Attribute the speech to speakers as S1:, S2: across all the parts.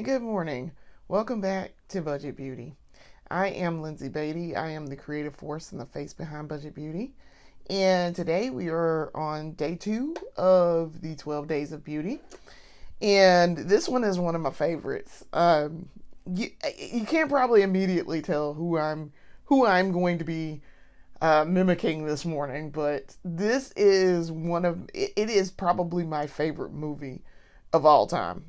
S1: and good morning. Welcome back to Budget Beauty. I am Lindsay Beatty. I am the creative force and the face behind Budget Beauty. And today we are on day 2 of the 12 Days of Beauty. And this one is one of my favorites. You can't probably immediately tell who I'm going to be mimicking this morning, but this is it is probably my favorite movie of all time.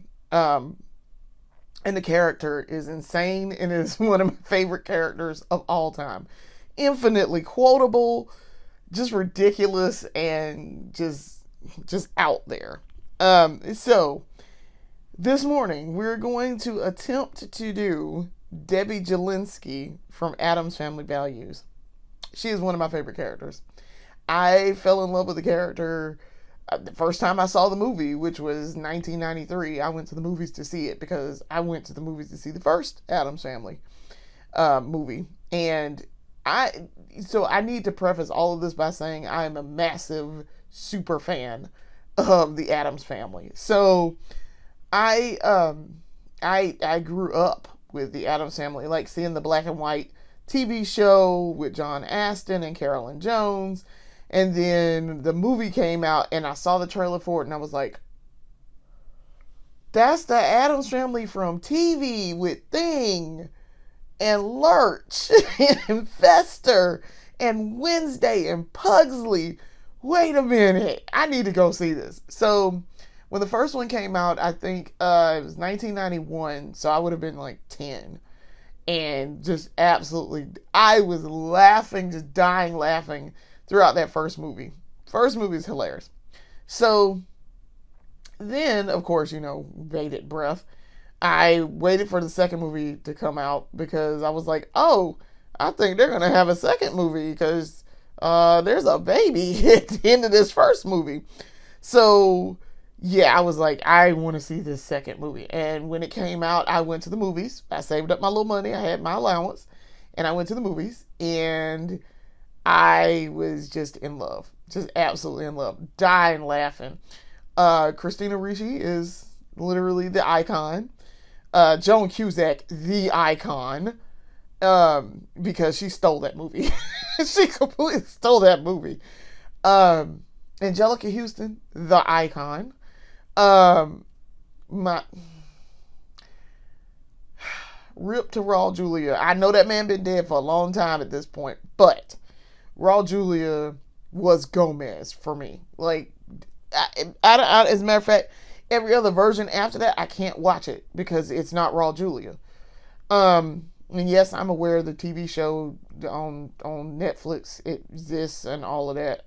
S1: And the character is insane and is one of my favorite characters of all time. Infinitely quotable, just ridiculous, and just out there. So this morning we're going to attempt to do Debbie Jelinski from Addams Family Values. She is one of my favorite characters. I fell in love with the character the first time I saw the movie, which was 1993. I went to the movies to see it because I went to the movies to see the first Addams Family movie. And I need to preface all of this by saying I am a massive super fan of the Addams Family. So I grew up with the Addams Family, like seeing the black and white TV show with John Astin and Carolyn Jones. And then the movie came out and I saw the trailer for it and I was like, that's the Addams Family from TV with Thing and Lurch and Fester and Wednesday and Pugsley. Wait a minute, I need to go see this. So when the first one came out, I think it was 1991, so I would have been like 10. And just absolutely, I was laughing, just dying laughing throughout that first movie. First movie is hilarious. So then, of course, bated breath, I waited for the second movie to come out because I was like, oh, I think they're going to have a second movie because there's a baby at the end of this first movie. So yeah, I was like, I want to see this second movie. And when it came out, I went to the movies. I saved up my little money. I had my allowance and I went to the movies and I was just in love, just absolutely in love, dying laughing. Christina Ricci is literally the icon. Joan Cusack, the icon, because she stole that movie. She completely stole that movie. Angelica Houston, the icon. My rip to Raul Julia. I know that man been dead for a long time at this point, but Raul Julia was Gomez for me. Like, as a matter of fact, every other version after that, I can't watch it because it's not Raul Julia. And yes, I'm aware of the TV show on Netflix. It exists and all of that.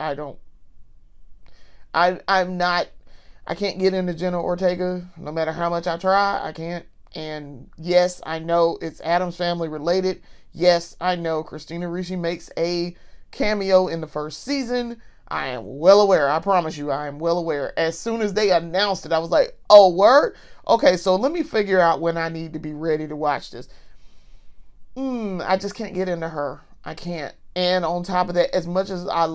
S1: I can't get into Jenna Ortega. No matter how much I try, I can't. And yes, I know it's Addams Family related. Yes, I know Christina Ricci makes a cameo in the first season. I am well aware. I promise you, I am well aware. As soon as they announced it, I was like, oh, word? Okay, so let me figure out when I need to be ready to watch this. I just can't get into her. I can't. And on top of that, as much as I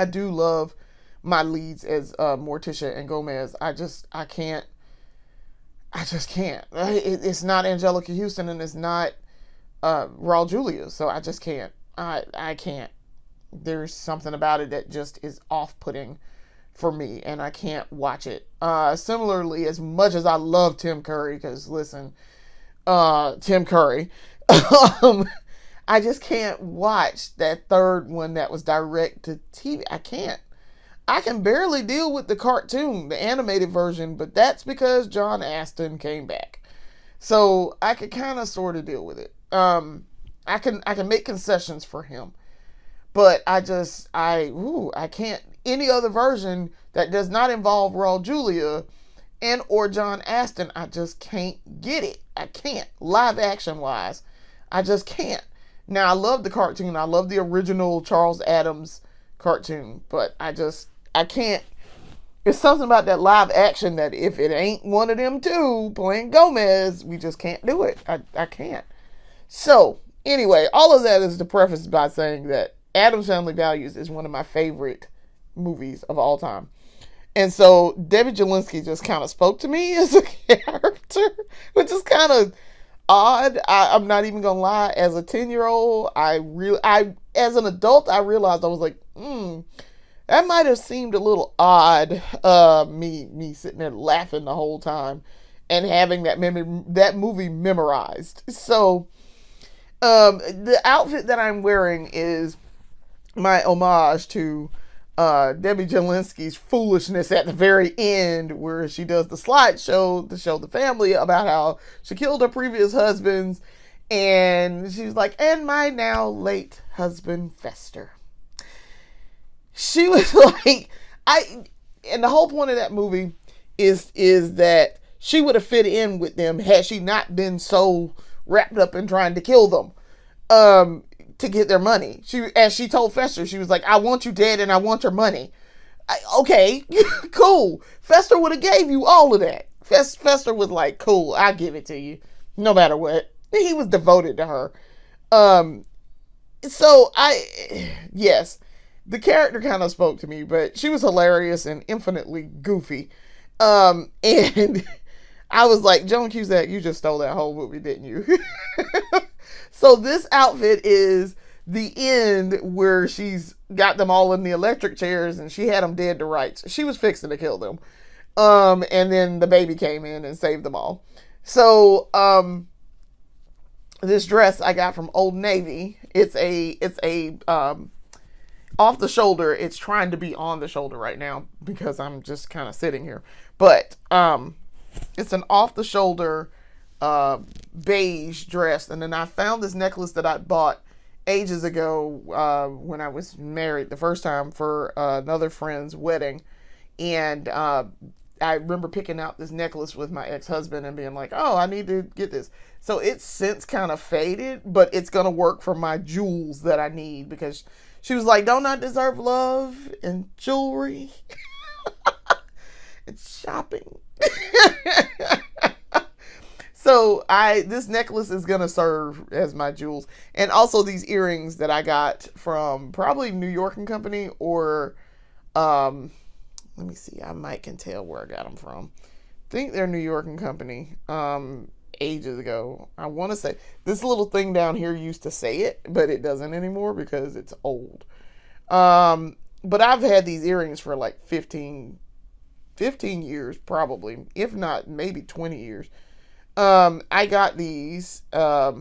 S1: do love my leads as Morticia and Gomez, I just can't. It's not Angelica Houston and it's not Raul Julia, so I just can't. I can't. There's something about it that just is off-putting for me, and I can't watch it. Similarly, as much as I love Tim Curry, because listen, Tim Curry, I just can't watch that third one that was direct to TV. I can't. I can barely deal with the cartoon, the animated version, but that's because John Astin came back. So I could kind of sort of deal with it. I can make concessions for him. But I can't. Any other version that does not involve Raul Julia and or John Astin, I just can't get it. I can't. Live action wise, I just can't. Now, I love the cartoon. I love the original Charles Addams cartoon, but I can't. It's something about that live action that if it ain't one of them two playing Gomez, we just can't do it. I can't. So, anyway, all of that is to preface by saying that Addams Family Values is one of my favorite movies of all time. And so Debbie Jelinski just kind of spoke to me as a character, which is kind of odd. I'm not even gonna lie. As a 10-year-old, as an adult, I realized I was like, that might have seemed a little odd. Me sitting there laughing the whole time and having that movie memorized. So, the outfit that I'm wearing is my homage to Debbie Jelinski's foolishness at the very end, where she does the slideshow to show the family about how she killed her previous husbands, and she's like, and my now late husband Fester. She was like, and the whole point of that movie is that she would have fit in with them had she not been so wrapped up in trying to kill them. To get their money. As she told Fester, she was like, I want you dead and I want your money. Okay, cool. Fester would have gave you all of that. Fester was like, cool, I'll give it to you. No matter what. He was devoted to her. Yes, the character kind of spoke to me, but she was hilarious and infinitely goofy. And I was like, Joan Cusack, you just stole that whole movie, didn't you? So this outfit is the end where she's got them all in the electric chairs and she had them dead to rights. She was fixing to kill them. And then the baby came in and saved them all. So, this dress I got from Old Navy. It's a off the shoulder. It's trying to be on the shoulder right now because I'm just kind of sitting here. But, it's an off the shoulder beige dress, and then I found this necklace that I bought ages ago when I was married the first time for another friend's wedding, and I remember picking out this necklace with my ex-husband and being like, oh, I need to get this. So it's since kind of faded, but it's gonna work for my jewels that I need, because she was like, don't I deserve love and jewelry and shopping? So this necklace is gonna serve as my jewels, and also these earrings that I got from probably New York and Company, or let me see, I might can tell where I got them from. I think they're New York and Company. Ages ago. I want to say this little thing down here used to say it, but it doesn't anymore because it's old. But I've had these earrings for like 15 years probably, if not maybe 20 years. I got these, I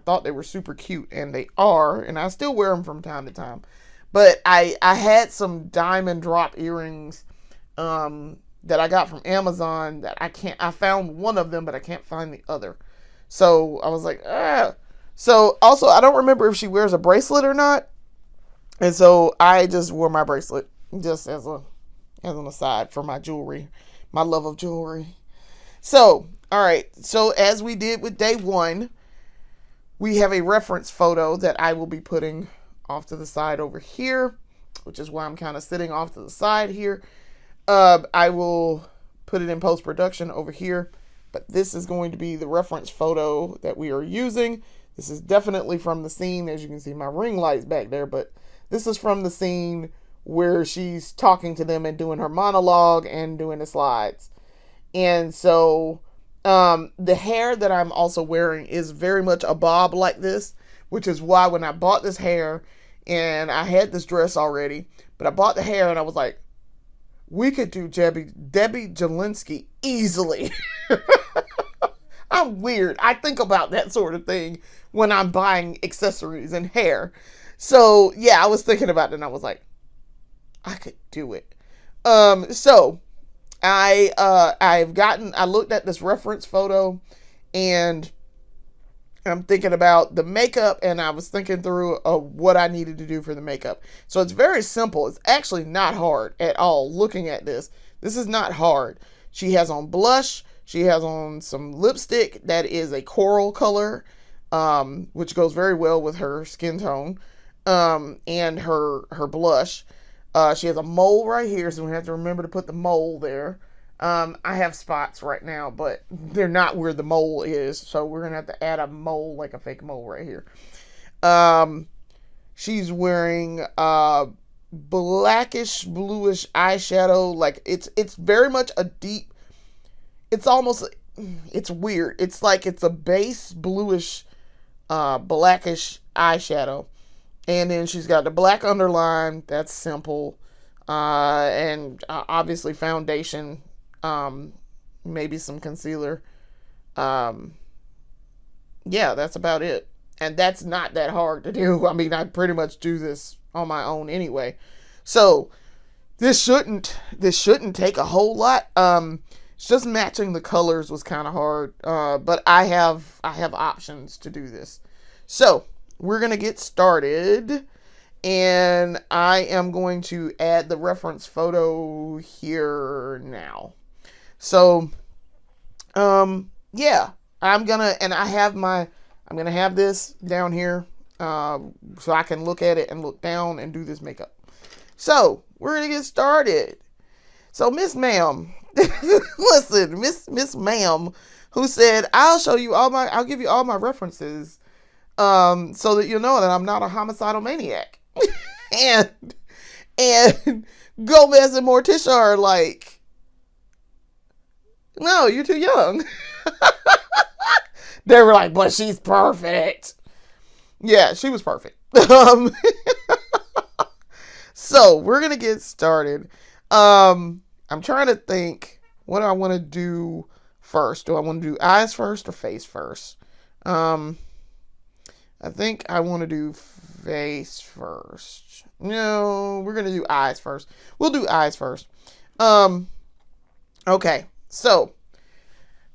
S1: thought they were super cute, and they are, and I still wear them from time to time, but I had some diamond drop earrings, that I got from Amazon that I found one of them, but I can't find the other. So I was like, So also, I don't remember if she wears a bracelet or not, and so I just wore my bracelet just as an aside for my jewelry, my love of jewelry. So, all right. So as we did with day one, we have a reference photo that I will be putting off to the side over here, which is why I'm kind of sitting off to the side here. I will put it in post-production over here, but this is going to be the reference photo that we are using. This is definitely from the scene. As you can see, my ring light's back there, but this is from the scene where she's talking to them and doing her monologue and doing the slides. And so the hair that I'm also wearing is very much a bob like this, which is why when I bought this hair, and I had this dress already, but I bought the hair and I was like, we could do Debbie Jelinski easily. I'm weird. I think about that sort of thing when I'm buying accessories and hair. So yeah, I was thinking about it and I was like, I could do it. So I looked at this reference photo, and I'm thinking about the makeup, and I was thinking through what I needed to do for the makeup. So it's very simple. It's actually not hard at all. Looking at this is not hard. She has on blush. She has on some lipstick that is a coral color, which goes very well with her skin tone, and her blush. She has a mole right here, so we have to remember to put the mole there. I have spots right now, but they're not where the mole is, so we're gonna have to add a mole, like a fake mole right here. She's wearing blackish bluish eyeshadow. Like it's very much a deep, it's almost, it's weird. It's like it's a base bluish blackish eyeshadow. And then she's got the black underline. That's simple. And obviously foundation, maybe some concealer. Um, yeah, that's about it. And that's not that hard to do. I mean, I pretty much do this on my own anyway. So this shouldn't take a whole lot. It's just matching the colors was kind of hard. But I have options to do this. So we're gonna get started, and I am going to add the reference photo here now. So yeah, I'm gonna have this down here, so I can look at it and look down and do this makeup. So we're gonna get started. So Miss Ma'am, listen, Miss Ma'am, who said I'll give you all my references, so that you know that I'm not a homicidal maniac. and Gomez and Morticia are like, no, you're too young. They were like, but she's perfect. Yeah, she was perfect. So we're gonna get started. I'm trying to think, what do I want to do first? Do I want to do eyes first or face first? I think I want to do face first. No, we're gonna do eyes first. We'll do eyes first. Okay, so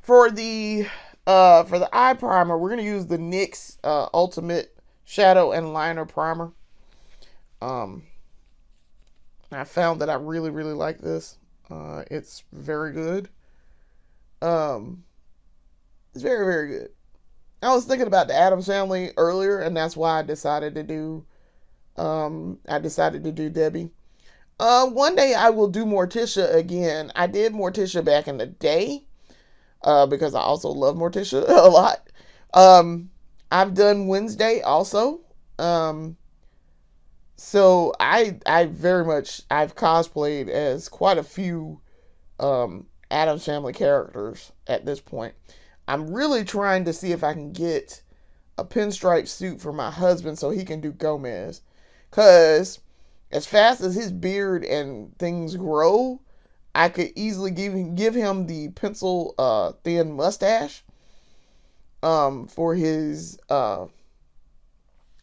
S1: for the eye primer, we're gonna use the NYX Ultimate Shadow and Liner Primer. I found that I really, really like this. It's very good. It's very, very good. I was thinking about the Addams Family earlier, and that's why I decided to do Debbie. One day I will do Morticia again. I did Morticia back in the day, because I also love Morticia a lot. I've done Wednesday also. So I've cosplayed as quite a few Addams Family characters at this point. I'm really trying to see if I can get a pinstripe suit for my husband so he can do Gomez. Because as fast as his beard and things grow, I could easily give him the pencil thin mustache for his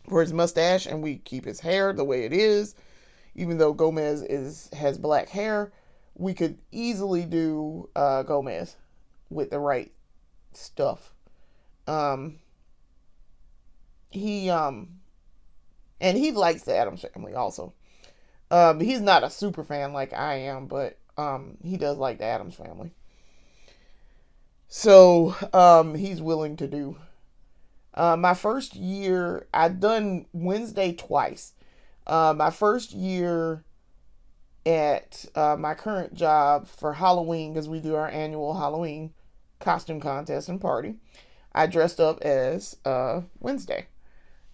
S1: mustache, and we keep his hair the way it is. Even though Gomez has black hair, we could easily do Gomez with the right stuff. He likes the Addams Family also. He's not a super fan like I am, but he does like the Addams Family. So he's willing to do. My first year, I've done Wednesday twice. My first year at my current job for Halloween, because we do our annual Halloween costume contest and party, I dressed up as Wednesday.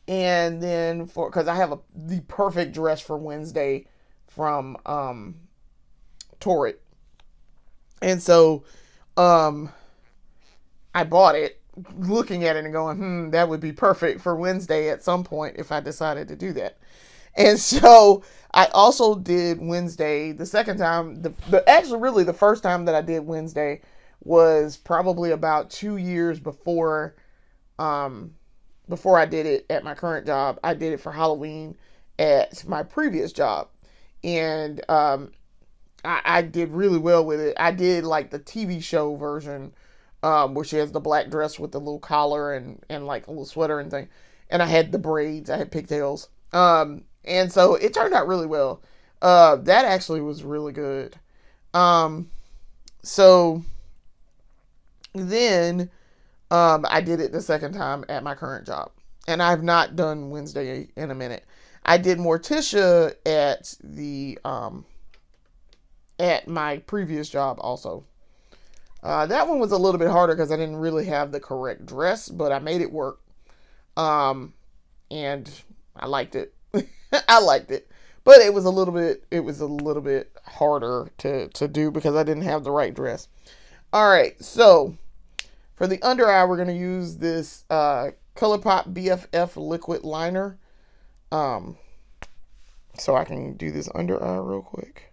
S1: And then because I have the perfect dress for Wednesday from Torrid. And so I bought it, looking at it and going, that would be perfect for Wednesday at some point if I decided to do that. And so I also did Wednesday the second time. Actually, really, the first time that I did Wednesday was probably about 2 years before I did it at my current job. I did it for Halloween at my previous job. And I did really well with it. I did like the TV show version, where she has the black dress with the little collar and like a little sweater and thing. And I had the braids. I had pigtails. And so it turned out really well. That actually was really good. So then I did it the second time at my current job. And I've not done Wednesday in a minute. I did Morticia at my previous job also. That one was a little bit harder because I didn't really have the correct dress, but I made it work. And I liked it. I liked it. But it was a little bit harder to do because I didn't have the right dress. All right, so for the under eye, we're going to use this ColourPop BFF liquid liner. So I can do this under eye real quick.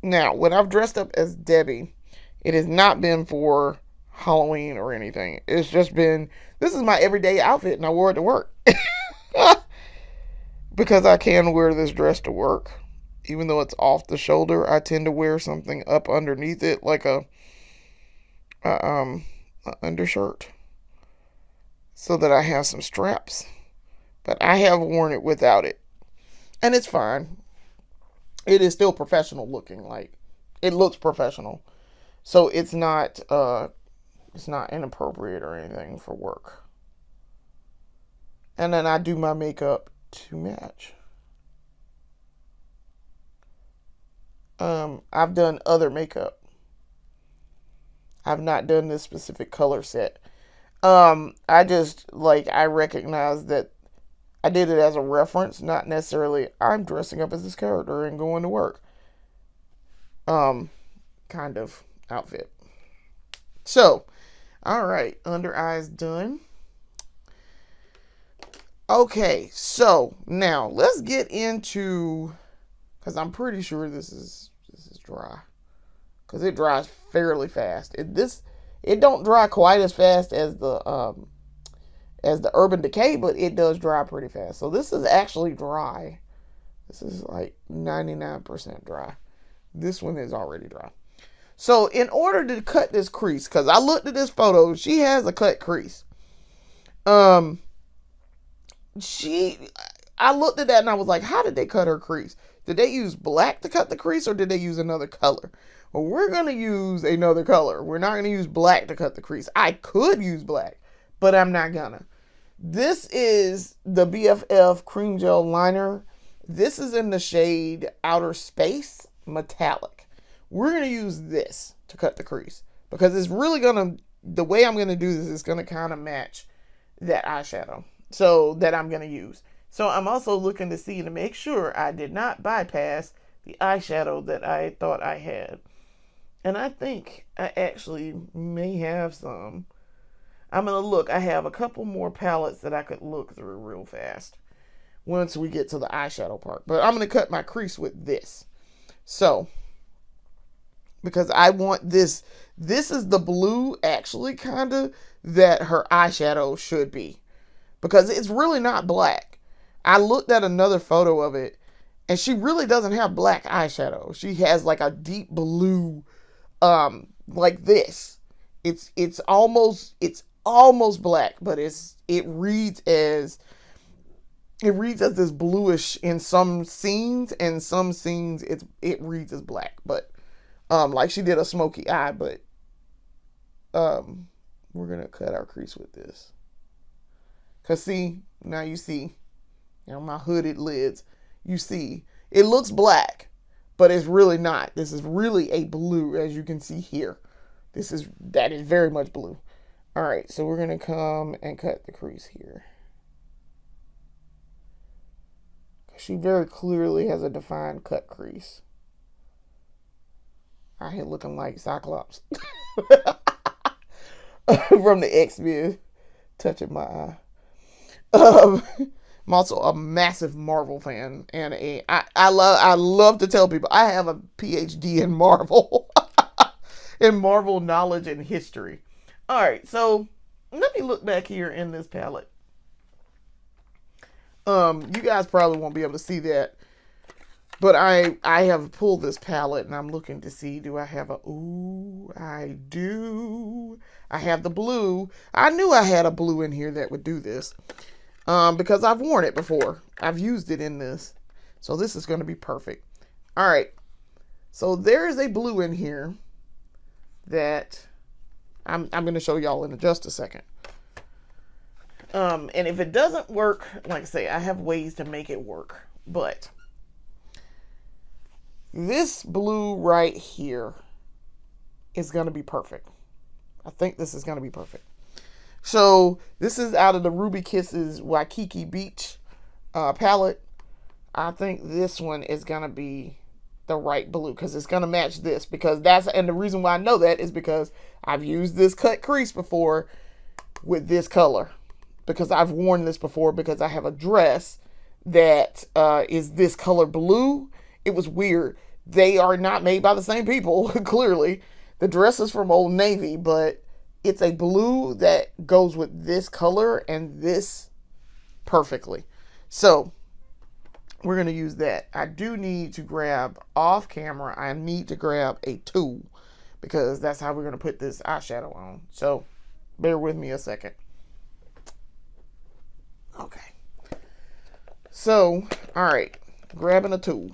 S1: Now, when I've dressed up as Debbie, it has not been for Halloween or anything. It's just been, this is my everyday outfit and I wore it to work. Because I can wear this dress to work. Even though it's off the shoulder, I tend to wear something up underneath it, like a undershirt, so that I have some straps. But I have worn it without it, and it's fine. It is still professional looking. Like, it looks professional, so it's not inappropriate or anything for work. And then I do my makeup to match. I've done other makeup. I've not done this specific color set. I recognize that I did it as a reference, not necessarily I'm dressing up as this character and going to work. Kind of outfit. So, all right, under eyes done. Okay, so now let's get into, because I'm pretty sure this is dry, because it dries fairly fast. It don't dry quite as fast as the Urban Decay, but it does dry pretty fast. So this is actually dry. This is like 99% dry. This one is already dry. So in order to cut this crease, because I looked at this photo, she has a cut crease. I looked at that and I was like, how did they cut her crease? Did they use black to cut the crease, or did they use another color? Well, we're going to use another color. We're not going to use black to cut the crease. I could use black, but I'm not gonna. This is the BFF Cream Gel Liner. This is in the shade Outer Space Metallic. We're going to use this to cut the crease, because it's really going to, the way I'm going to do this is going to kind of match that eyeshadow that I'm going to use. So I'm also looking to see to make sure I did not bypass the eyeshadow that I thought I had. And I think I actually may have some. I'm going to look. I have a couple more palettes that I could look through real fast once we get to the eyeshadow part. But I'm going to cut my crease with this. So, because I want this. This is the blue, actually, kind of, that her eyeshadow should be. Because it's really not black. I looked at another photo of it, and she really doesn't have black eyeshadow. She has like a deep blue, like this. It's almost black, but it reads as this bluish in some scenes, and some scenes it reads as black. But like she did a smoky eye, but we're gonna cut our crease with this. Cause see, now you see, my hooded lids, you see, it looks black, but it's really not. This is really a blue, as you can see here. That is very much blue. All right, so we're gonna come and cut the crease here. She very clearly has a defined cut crease. I hate looking like Cyclops from the X-Men, touching my eye. I'm also a massive Marvel fan, and I love to tell people I have a PhD in Marvel, in Marvel knowledge and history. All right, so let me look back here in this palette. You guys probably won't be able to see that, but I have pulled this palette and I'm looking to see, do I have ooh, I do. I have the blue. I knew I had a blue in here that would do this. Because I've worn it before. I've used it in this. So this is going to be perfect. All right. So there is a blue in here that I'm going to show y'all in just a second. And if it doesn't work, like I say, I have ways to make it work. But this blue right here is going to be perfect. I think this is going to be perfect. So this is out of the Ruby Kisses Waikiki Beach palette. I think this one is going to be the right blue because it's going to match this, because and the reason why I know that is because I've used this cut crease before with this color, because I've worn this before, because I have a dress that is this color blue. It was weird. They are not made by the same people, clearly. The dress is from Old Navy, but it's a blue that goes with this color and this perfectly. So we're going to use that. I do need to grab off camera. I need to grab a tool because that's how we're going to put this eyeshadow on. So bear with me a second. Okay. So, all right, grabbing a tool.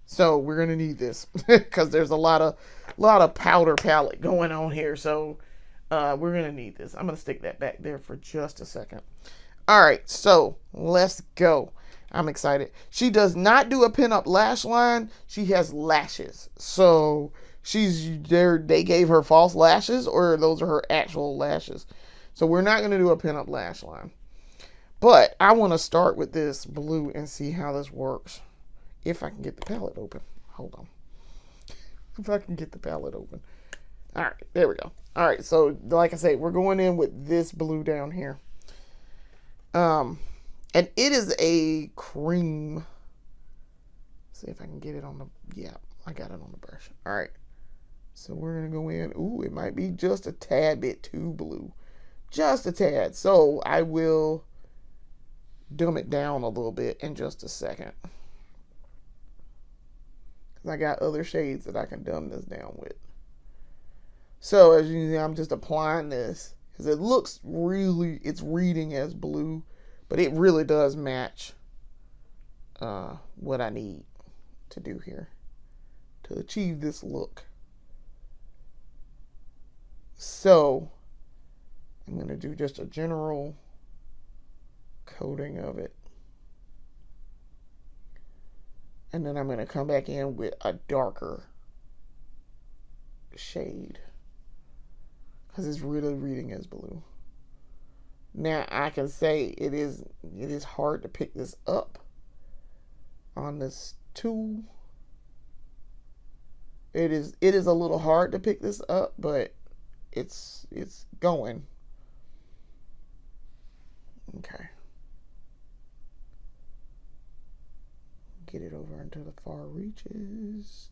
S1: So we're going to need this because there's a lot of powder palette going on here. So we're going to need this. I'm going to stick that back there for just a second. All right, so let's go. I'm excited. She does not do a pinup lash line. She has lashes. So she's there. They gave her false lashes, or those are her actual lashes. So we're not going to do a pinup lash line. But I want to start with this blue and see how this works. If I can get the palette open. Hold on. If I can get the palette open. All right, there we go. All right, so like I say, we're going in with this blue down here. And it is a cream. Let's see if I can get it on the, yeah, I got it on the brush. All right, so we're going to go in. Ooh, it might be just a tad bit too blue. Just a tad. So I will dumb it down a little bit in just a second. I got other shades that I can dumb this down with. So as you can see, I'm just applying this because it looks really, it's reading as blue, but it really does match what I need to do here to achieve this look. So I'm going to do just a general coating of it. And then I'm going to come back in with a darker shade because it's really reading as blue. Now I can say it is hard to pick this up on this tool. It is a little hard to pick this up, but it's going. Okay. Get it over into the far reaches.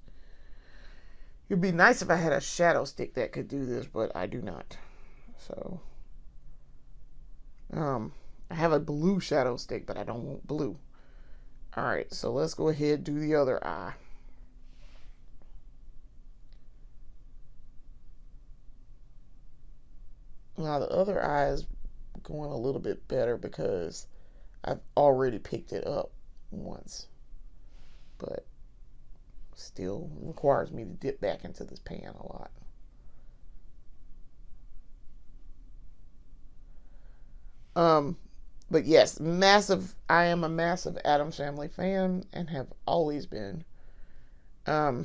S1: It'd be nice if I had a shadow stick that could do this, but I do not. So, I have a blue shadow stick, but I don't want blue. All right, so let's go ahead and do the other eye. Now the other eye is going a little bit better because I've already picked it up once. But still requires me to dip back into this pan a lot. But yes, I am a massive Addams Family fan and have always been. I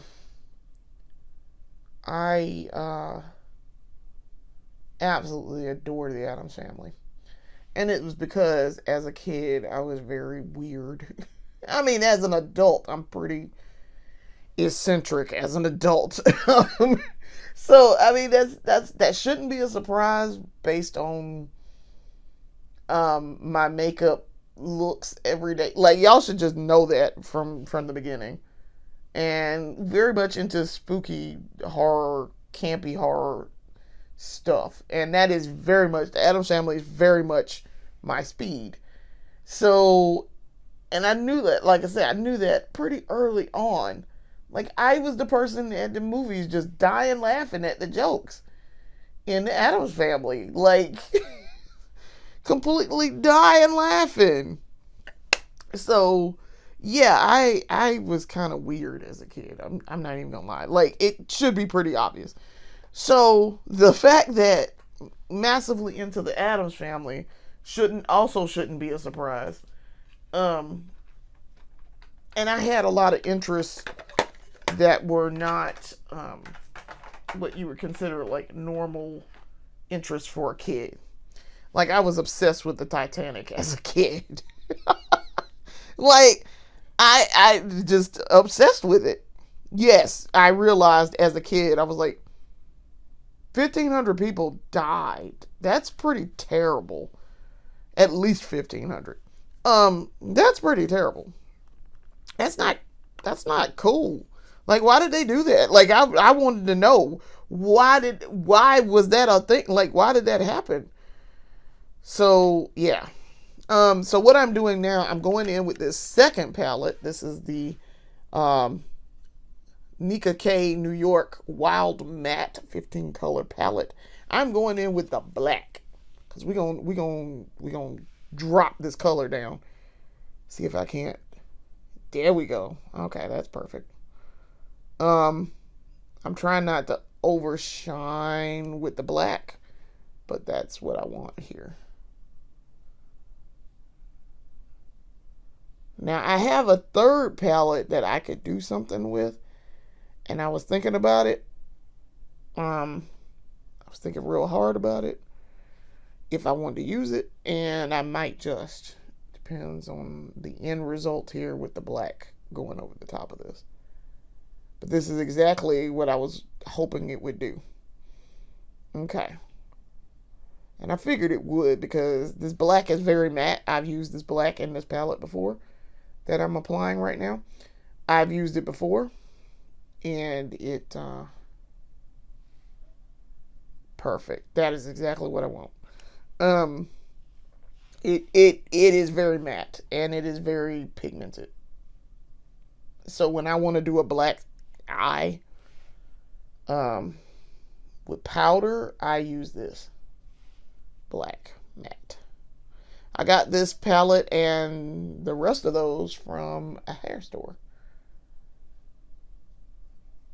S1: absolutely adore the Addams Family. And it was because as a kid I was very weird. I mean, as an adult, I'm pretty eccentric as an adult. So, I mean, that shouldn't be a surprise based on my makeup looks every day. Like, y'all should just know that from the beginning. And very much into spooky horror, campy horror stuff. And that is very much, the Addams Family is very much my speed. So, and I knew that, like I said, I knew that pretty early on. Like, I was the person at the movies just dying laughing at the jokes in the Addams Family. Like, completely dying laughing. So, yeah, I was kind of weird as a kid. I'm not even gonna lie. Like, it should be pretty obvious. So, the fact that massively into the Addams Family shouldn't be a surprise. And I had a lot of interests that were not what you would consider like normal interest for a kid. Like, I was obsessed with the Titanic as a kid. Like, I just obsessed with it. Yes, I realized as a kid, I was like, 1,500 people died. That's pretty terrible. At least 1,500. That's pretty terrible. That's not cool. Like, why did they do that? Like, I wanted to know why was that a thing? Like, why did that happen? So yeah. So what I'm doing now, I'm going in with this second palette. This is the Nika K New York Wild Matte 15 color palette. I'm going in with the black because we're gonna drop this color down. See if I can't. There we go. Okay, that's perfect. I'm trying not to overshine with the black, but that's what I want here. Now I have a third palette that I could do something with, and I was thinking about it. I was thinking real hard about it, if I wanted to use it, and I might just. Depends on the end result here with the black going over the top of this. But this is exactly what I was hoping it would do. Okay. And I figured it would because this black is very matte. I've used this black in this palette before that I'm applying right now. I've used it before, and it perfect. That is exactly what I want. It is very matte and it is very pigmented. So when I want to do a black eye with powder, I use this black matte. I got this palette and the rest of those from a hair store.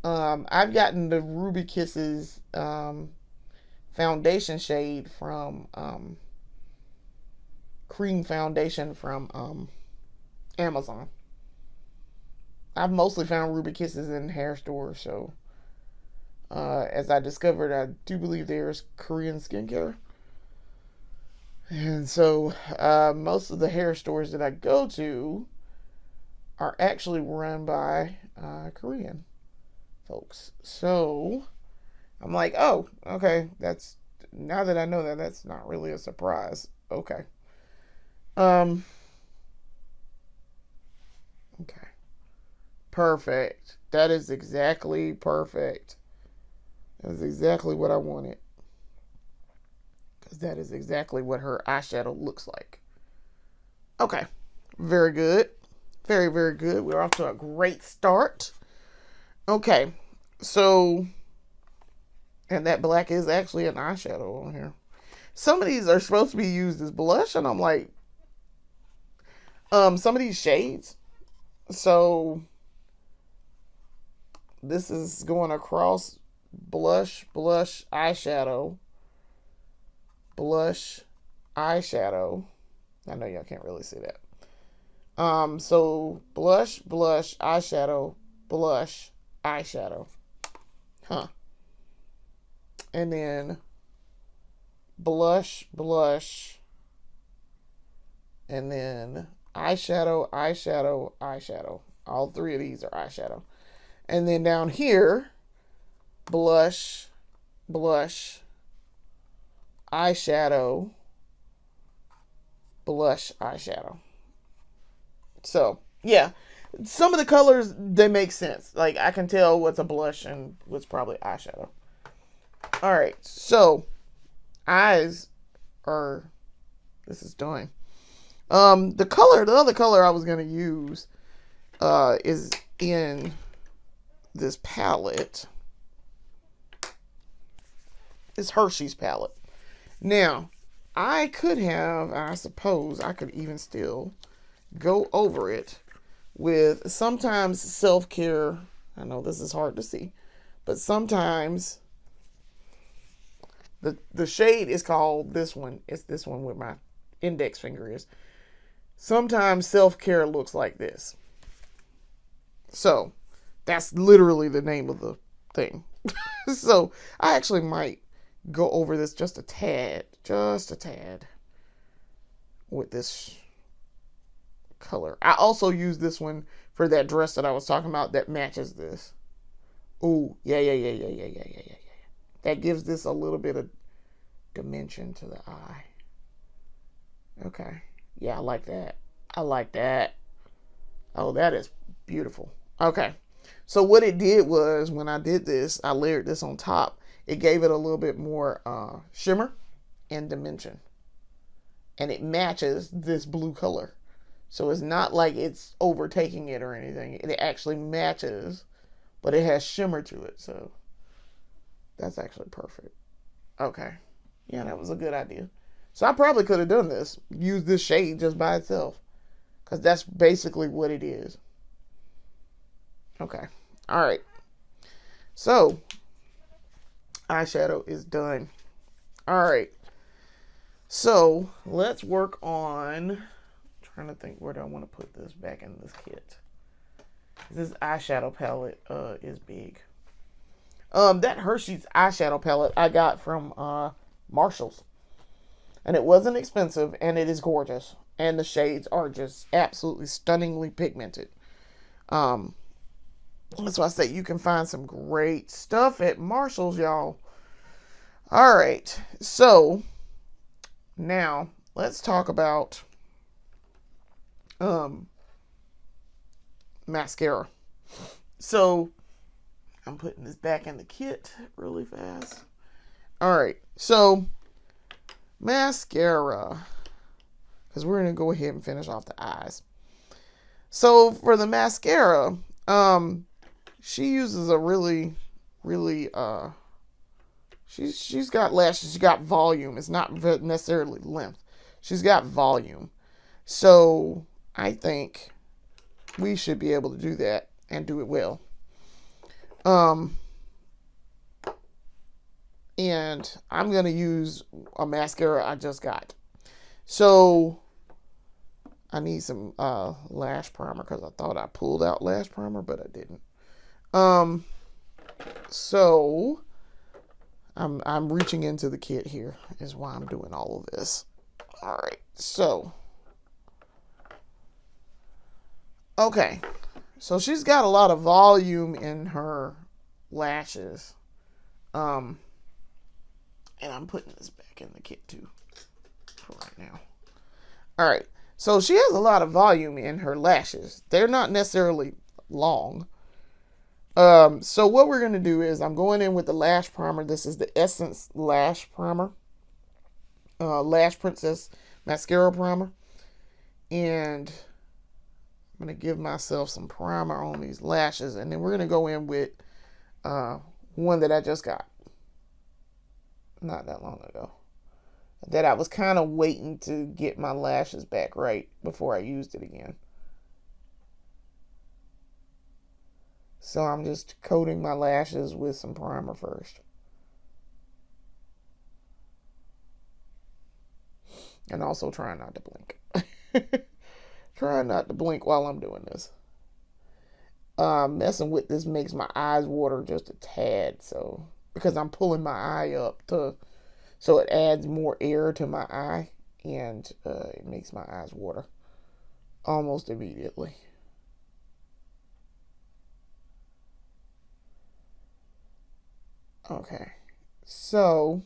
S1: I've gotten the Ruby Kisses foundation shade from cream foundation from Amazon. I've mostly found Ruby Kisses in hair stores, so as I discovered, I do believe there's Korean skincare. And so most of the hair stores that I go to are actually run by Korean folks. So I'm like, oh, okay, now that I know that, that's not really a surprise. Okay. Okay. Perfect. That is exactly perfect. That is exactly what I wanted. Because that is exactly what her eyeshadow looks like. Okay. Very good. Very, very good. We're off to a great start. Okay. So, and that black is actually an eyeshadow on here. Some of these are supposed to be used as blush, and I'm like, some of these shades. So this is going across blush, eyeshadow, blush, eyeshadow. I know y'all can't really see that. So blush, eyeshadow, blush, eyeshadow. Huh. And then blush, and then eyeshadow. All three of these are eyeshadow. And then down here, blush, eyeshadow, blush, eyeshadow. So, yeah. Some of the colors, they make sense. Like, I can tell what's a blush and what's probably eyeshadow. Alright, so eyes are, this is done. The other color I was going to use is in this palette. It's Hershey's palette. Now, I suppose I could even still go over it with sometimes self-care. I know this is hard to see, but sometimes the shade is called this one. It's this one where my index finger is. Sometimes self-care looks like this. So that's literally the name of the thing. So I actually might go over this just a tad with this color. I also use this one for that dress that I was talking about that matches this. Oh, yeah. That gives this a little bit of dimension to the eye. Okay. Yeah, I like that. I like that. Oh, that is beautiful. Okay. So what it did was when I did this, I layered this on top. It gave it a little bit more shimmer and dimension. And it matches this blue color. So it's not like it's overtaking it or anything. It actually matches, but it has shimmer to it. So that's actually perfect. Okay. Yeah, that was a good idea. So I probably could have done this, used this shade just by itself, because that's basically what it is. Okay. All right. So eyeshadow is done. All right. So let's work on, I'm trying to think, where do I want to put this back in this kit? This eyeshadow palette is big. That Hershey's eyeshadow palette I got from Marshall's. And it wasn't expensive, and it is gorgeous. And the shades are just absolutely stunningly pigmented. That's why I say you can find some great stuff at Marshall's, y'all. All right. So, now, let's talk about mascara. So, I'm putting this back in the kit really fast. All right. So, mascara, because we're going to go ahead and finish off the eyes. So for the mascara, she uses a really she's got lashes, she's got volume. It's not necessarily length. She's got volume. So I think we should be able to do that and do it well. And I'm going to use a mascara I just got. So I need some lash primer, because I thought I pulled out lash primer, but I didn't. So I'm reaching into the kit here is why I'm doing all of this. All right. So okay. So she's got a lot of volume in her lashes. And I'm putting this back in the kit too for right now. All right. So she has a lot of volume in her lashes. They're not necessarily long. So what we're going to do is I'm going in with the lash primer. This is the Essence Lash Primer. Lash Princess Mascara Primer. And I'm going to give myself some primer on these lashes. And then we're going to go in with one that I just got not that long ago, that I was kind of waiting to get my lashes back right before I used it again. So I'm just coating my lashes with some primer first. And also trying not to blink. Trying not to blink while I'm doing this. Messing with this makes my eyes water just a tad, so because I'm pulling my eye up so it adds more air to my eye, and it makes my eyes water almost immediately. Okay, so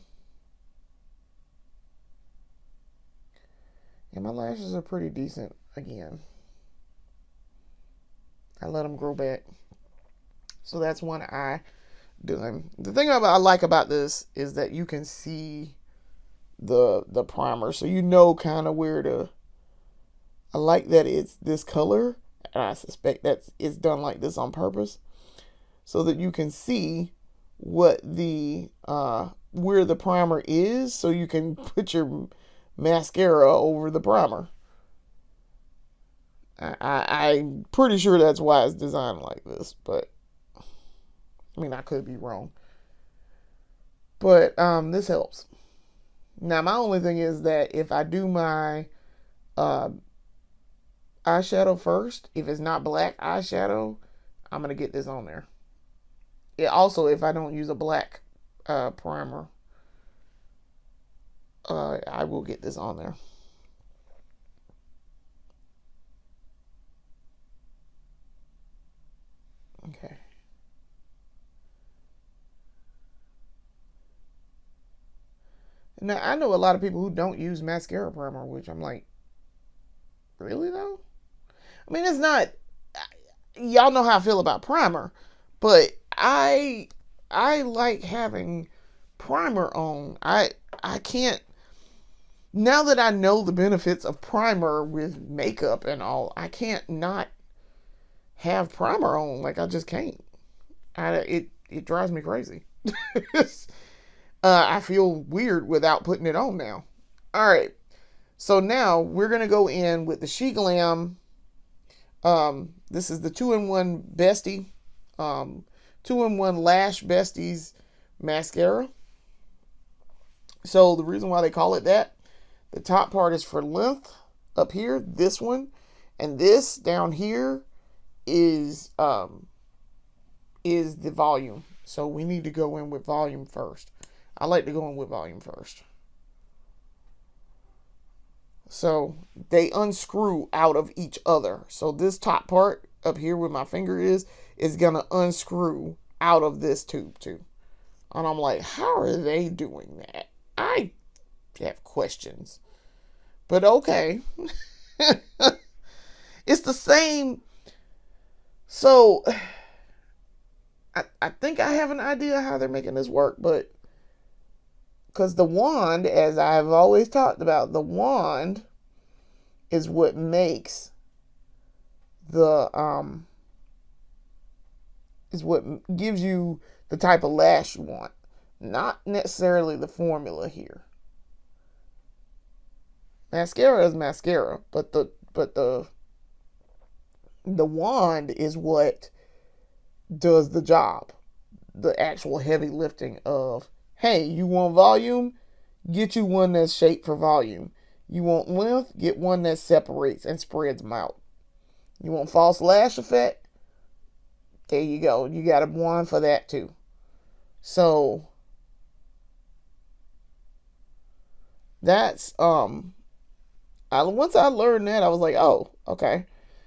S1: yeah, my lashes are pretty decent again. I let them grow back. So that's one eye done. The thing I like about this is that you can see the primer, so you know kind of where to. I like that it's this color, and I suspect that it's done like this on purpose, so that you can see what the where the primer is, so you can put your mascara over the primer. I'm pretty sure that's why it's designed like this, but I mean, I could be wrong. But this helps. Now, my only thing is that if I do my eyeshadow first, if it's not black eyeshadow, I'm going to get this on there. also, if I don't use a black primer, I will get this on there. Okay. Now, I know a lot of people who don't use mascara primer, which I'm like, really though? I mean, it's not. Y'all know how I feel about primer, but I like having primer on. I can't. Now that I know the benefits of primer with makeup and all, I can't not have primer on. Like, I just can't. It drives me crazy. I feel weird without putting it on now. All right. So now we're going to go in with the She Glam. This is the 2-in-1 Bestie. 2-in-1 Lash Besties mascara. So the reason why they call it that, the top part is for length up here, this one, and this down here is the volume. So we need to go in with volume first. I like to go in with volume first. So they unscrew out of each other. So this top part up here where my finger is gonna unscrew out of this tube too. And I'm like, how are they doing that? I have questions. But okay. It's the same. So I think I have an idea how they're making this work, but because the wand, as I've always talked about, the wand is what makes the is what gives you the type of lash you want, not necessarily the formula here. Mascara is mascara, but the wand is what does the job, the actual heavy lifting of, hey, you want volume? Get you one that's shaped for volume. You want length? Get one that separates and spreads them out. You want false lash effect? There you go. You got a wand for that too. So that's once I learned that, I was like, oh, okay.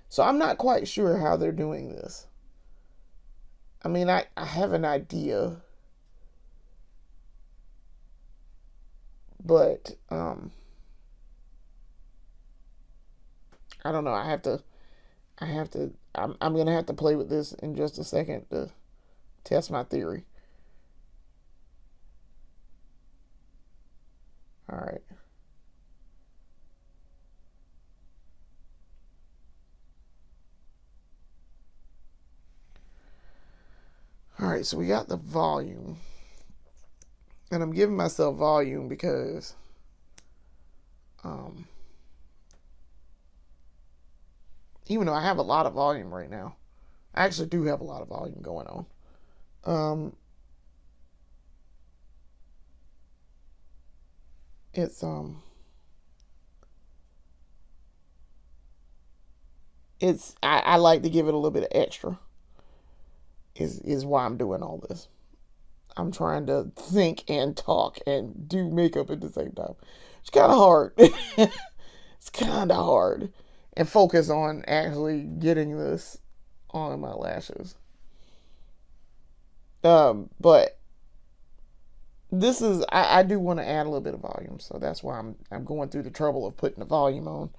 S1: So I'm not quite sure how they're doing this. I mean, I have an idea, but I don't know. I'm gonna have to play with this in just a second to test my theory. All right. All right, so we got the volume. And I'm giving myself volume because even though I have a lot of volume right now, I actually do have a lot of volume going on. It's I like to give it a little bit of extra. Is why I'm doing all this. I'm trying to think and talk and do makeup at the same time. It's kind of hard. It's kind of hard. And focus on actually getting this on my lashes. But this is I do want to add a little bit of volume, so that's why I'm going through the trouble of putting the volume on.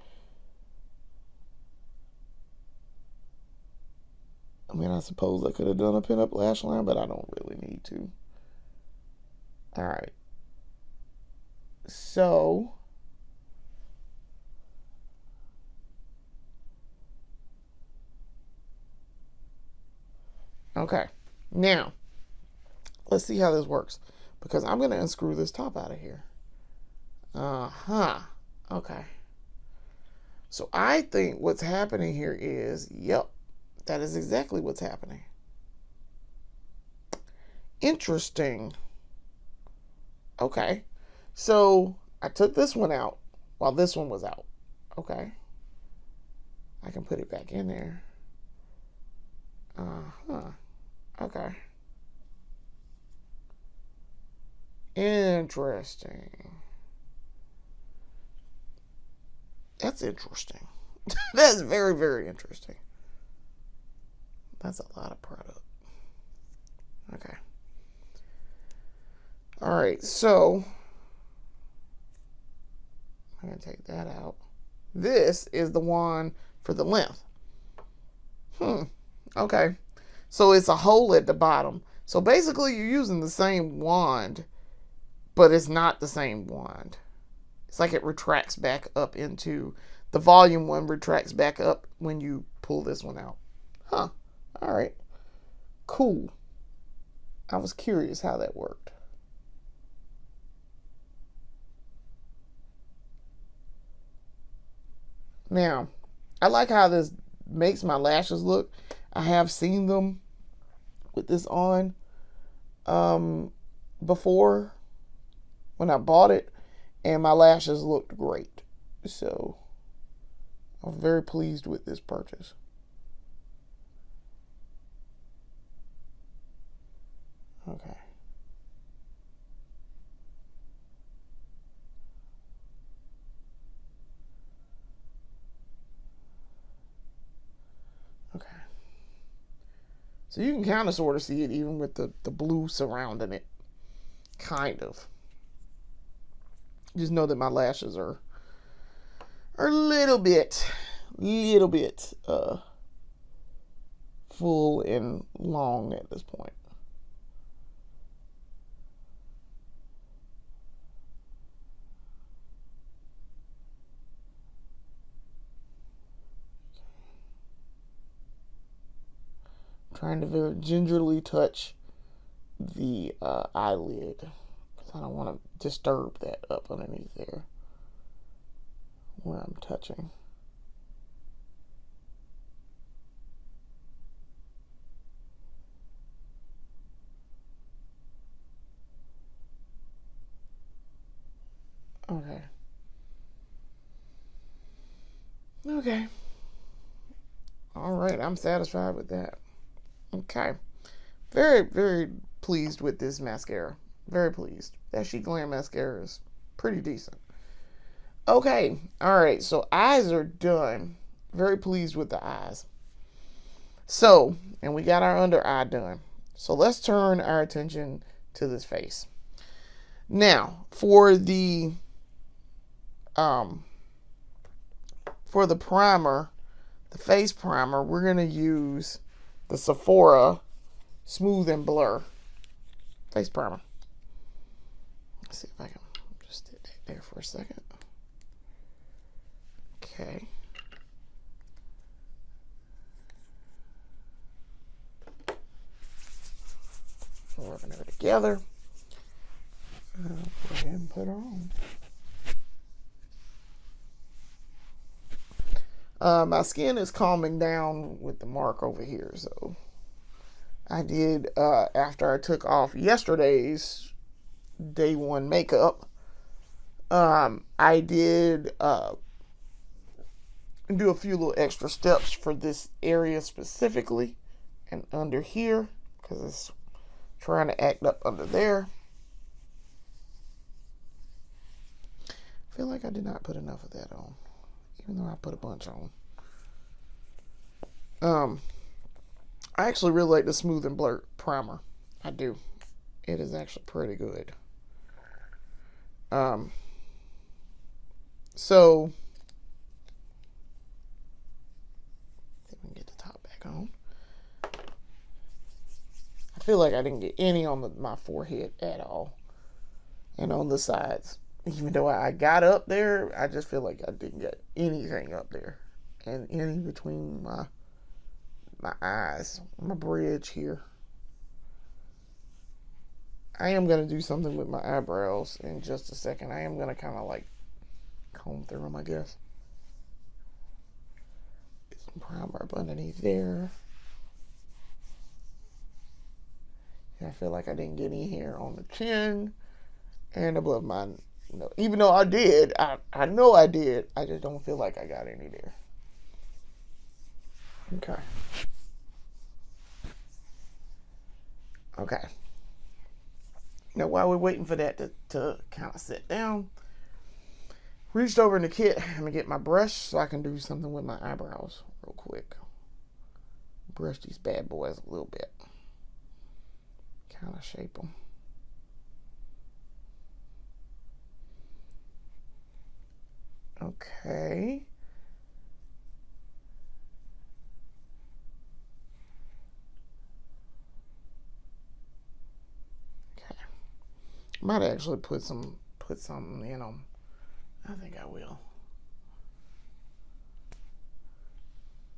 S1: I mean, I suppose I could have done a pinup lash line, but I don't really need to. All right. So okay. Now, let's see how this works. Because I'm going to unscrew this top out of here. Okay. So I think what's happening here is, yep, that is exactly what's happening. Interesting. Okay. So I took this one out while this one was out. Okay. I can put it back in there. Okay. Interesting. That's interesting. That's very, very interesting. That's a lot of product. Okay. All right, so I'm going to take that out. This is the wand for the length. Okay. So it's a hole at the bottom. So basically you're using the same wand, but it's not the same wand. It's like it retracts back up into, the volume one retracts back up when you pull this one out. Huh. All right. Cool. I was curious how that worked. Now, I like how this makes my lashes look. I have seen them with this on before when I bought it, and my lashes looked great. So I'm very pleased with this purchase. Okay. Okay. So you can kind of sort of see it even with the blue surrounding it. Kind of. Just know that my lashes are a little bit full and long at this point. Trying to very gingerly touch the eyelid because I don't want to disturb that up underneath there where I'm touching. Okay. Okay. All right, I'm satisfied with that. Okay. Very, very pleased with this mascara. Very pleased. That Chic Glam mascara is pretty decent. Okay. All right. So eyes are done. Very pleased with the eyes. So, and we got our under eye done. So let's turn our attention to this face. Now, for the primer, the face primer, we're going to use the Sephora Smooth and Blur face primer. Let's see if I can just stick that there for a second. Okay. We're rubbing it together. I'll go ahead and put her on. My skin is calming down with the mark over here, so I did, after I took off yesterday's day one makeup, I did do a few little extra steps for this area specifically and under here because it's trying to act up under there. I feel like I did not put enough of that on, even though I put a bunch on. I actually really like the Smooth and Blur primer. I do. It is actually pretty good. So let me get the top back on. I feel like I didn't get any on my forehead at all, and on the sides. Even though I got up there, I just feel like I didn't get anything up there, and any between my eyes, my bridge here. I am going to do something with my eyebrows in just a second. I am going to kind of like comb through them, I guess. Get some primer up underneath there. And I feel like I didn't get any hair on the chin and above my nose. Even though I did, I know I did. I just don't feel like I got any there. Okay. Now, while we're waiting for that to kind of sit down, reached over in the kit. I'm going to get my brush so I can do something with my eyebrows real quick. Brush these bad boys a little bit. Kind of shape them. Okay. Okay. Might actually put something in them. I think I will.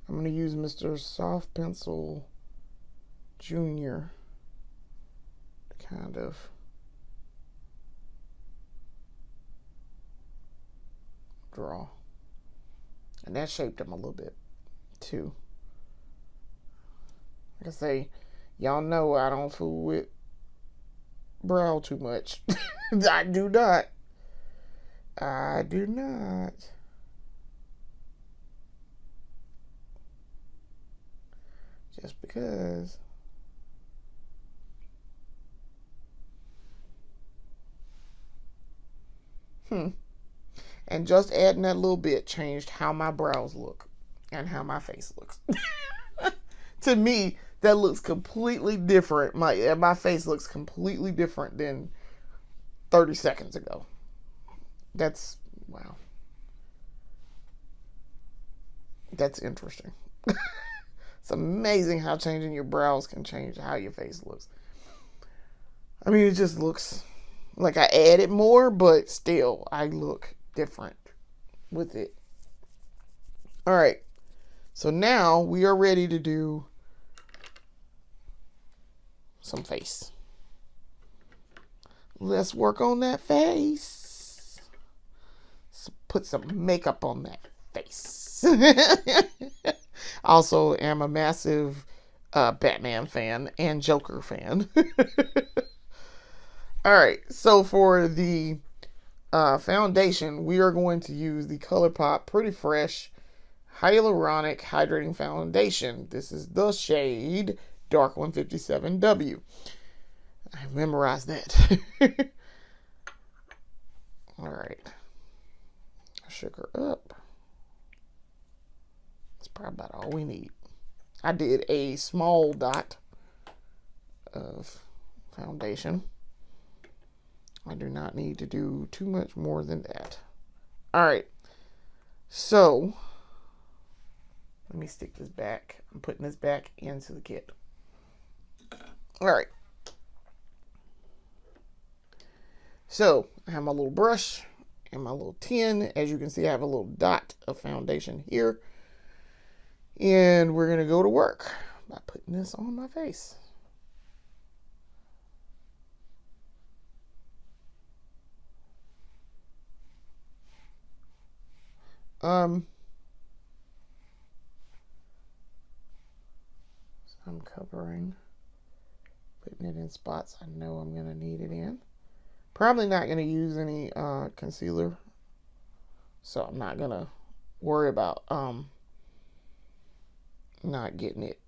S1: I'm going to use Mr. Soft Pencil Junior to kind of draw. And that shaped them a little bit too. Like I say, y'all know I don't fool with brow too much. I do not. I do not. Just because. And just adding that little bit changed how my brows look and how my face looks. To me, that looks completely different. My face looks completely different than 30 seconds ago. That's, wow. That's interesting. It's amazing how changing your brows can change how your face looks. I mean, it just looks like I added more, but still, I look different with it. All right. So now we are ready to do some face. Let's work on that face. So put some makeup on that face. Also am a massive Batman fan and Joker fan. All right, so for the foundation, we are going to use the ColourPop Pretty Fresh Hyaluronic Hydrating Foundation. This is the shade Dark 157W. I memorized that. All right. I shook her up. That's probably about all we need. I did a small dot of foundation. I do not need to do too much more than that. All right. So, let me stick this back. I'm putting this back into the kit. All right. So, I have my little brush and my little tin. As you can see, I have a little dot of foundation here. And we're going to go to work by putting this on my face. I'm covering, putting it in spots I know I'm going to need it in. Probably not going to use any concealer, so I'm not going to worry about not getting it,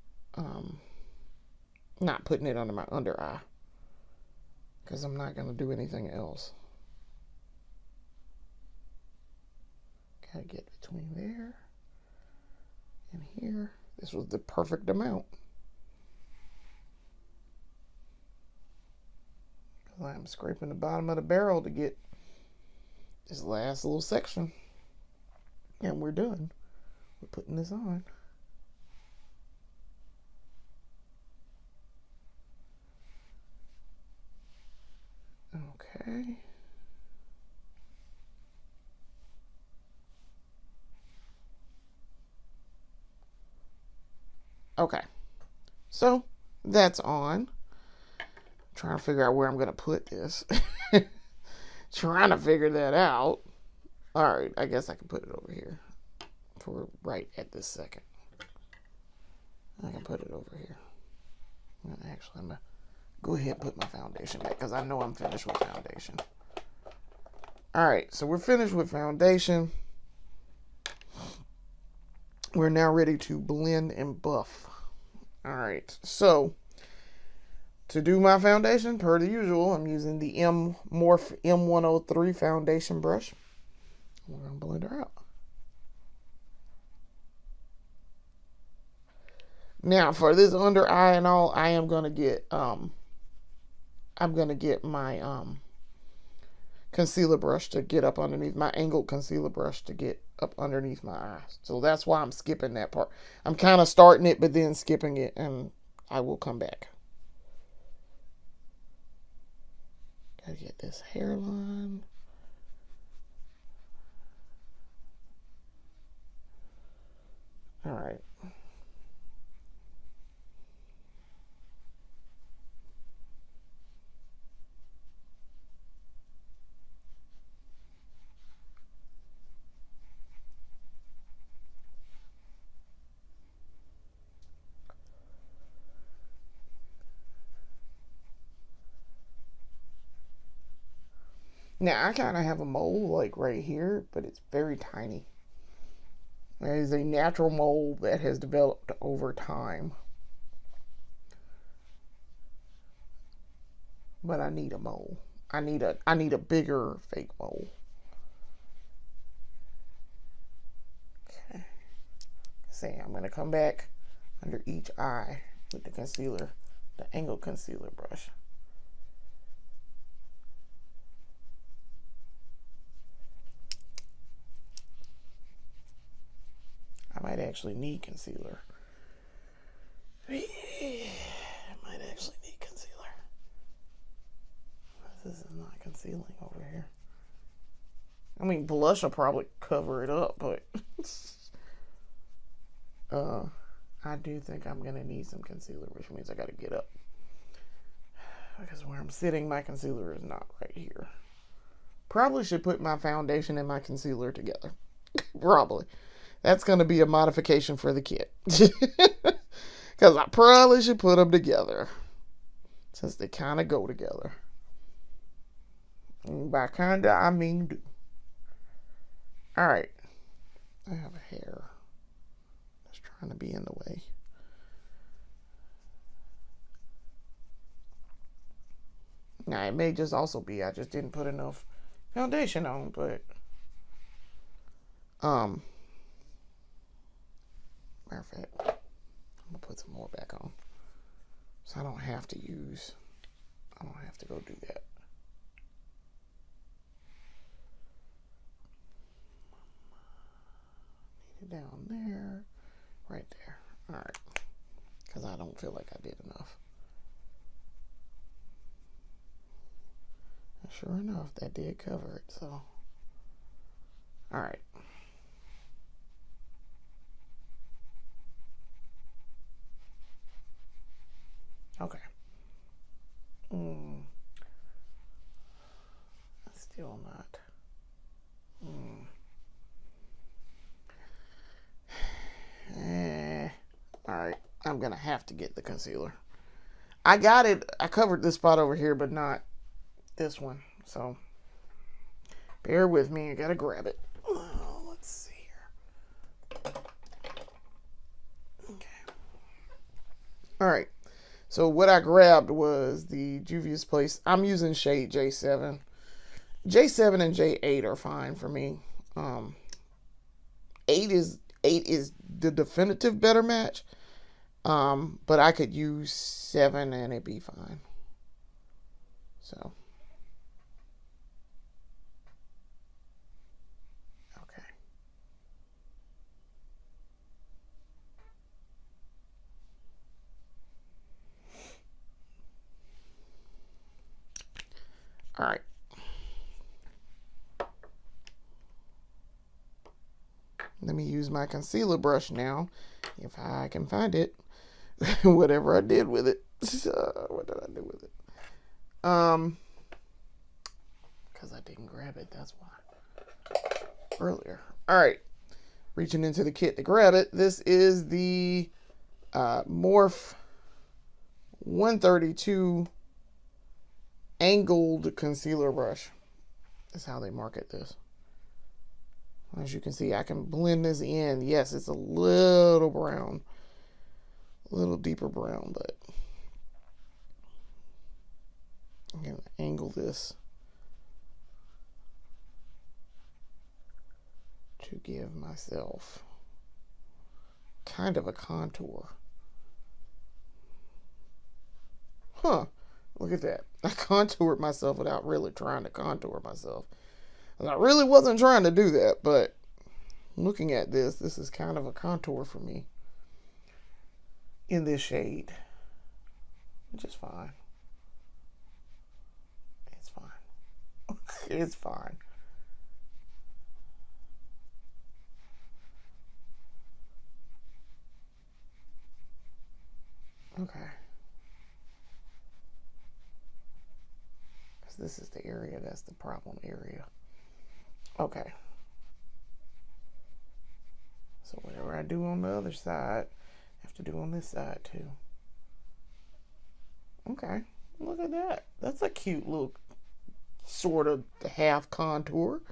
S1: not putting it under my under eye, because I'm not going to do anything else. Gotta get between there and here. This was the perfect amount. I'm scraping the bottom of the barrel to get this last little section. And we're done. We're putting this on. Okay. Okay. So that's on. Trying to figure out where I'm going to put this. Trying to figure that out. All right, I guess I can put it over here for right at this second. I can put it over here. Actually, I'm going to go ahead and put my foundation back because I know I'm finished with foundation. All right, so we're finished with foundation. We're now ready to blend and buff. All right, so to do my foundation, per the usual, I'm using the Morph M103 foundation brush. We're going to blend her out. Now, for this under eye and all, I am going to get, my, concealer brush to get up underneath, my angled concealer brush to get up underneath my eyes. So that's why I'm skipping that part. I'm kind of starting it, but then skipping it, and I will come back. Gotta get this hairline. All right. Now, I kind of have a mole like right here, but it's very tiny. It is a natural mole that has developed over time. But I need a mole. I need a bigger fake mole. Okay. See, I'm going to come back under each eye with the concealer, the angled concealer brush. I might actually need concealer. I might actually need concealer. This is not concealing over here. I mean, blush will probably cover it up, but I do think I'm going to need some concealer, which means I got to get up. Because where I'm sitting, my concealer is not right here. Probably should put my foundation and my concealer together. Probably. That's going to be a modification for the kit. Because I probably should put them together. Since they kind of go together. And by kinda, I mean do. Alright. I have a hair that's trying to be in the way. Now, it may just also be I just didn't put enough foundation on, but matter of fact, I'm gonna put some more back on. So I don't have to go do that. Need it down there, right there. Alright. Because I don't feel like I did enough. And sure enough, that did cover it, so. Alright. Okay. Still not. Alright. I'm gonna have to get the concealer. I got it. I covered this spot over here, but not this one. So, bear with me. I gotta grab it. Let's see here. Okay. Alright. So what I grabbed was the Juvia's Place. I'm using shade J7. J7 and J8 are fine for me. 8 is the definitive better match. But I could use 7 and it'd be fine. So. Okay. All right. Let me use my concealer brush now, if I can find it. Whatever I did with it. What did I do with it? Because I didn't grab it, that's why. Earlier. All right. Reaching into the kit to grab it. This is the Morph 132 angled concealer brush. That's how they market this. As you can see, I can blend this in. Yes, it's a little brown. A little deeper brown, but I'm going to angle this to give myself kind of a contour. Huh. Look at that. I contoured myself without really trying to contour myself. And I really wasn't trying to do that, but looking at this is kind of a contour for me in this shade, which is fine. It's fine. It's fine. Okay. Because this is the area that's the problem area. Okay. So whatever I do on the other side, I have to do on this side too. Okay. Look at that. That's a cute little sort of half contour.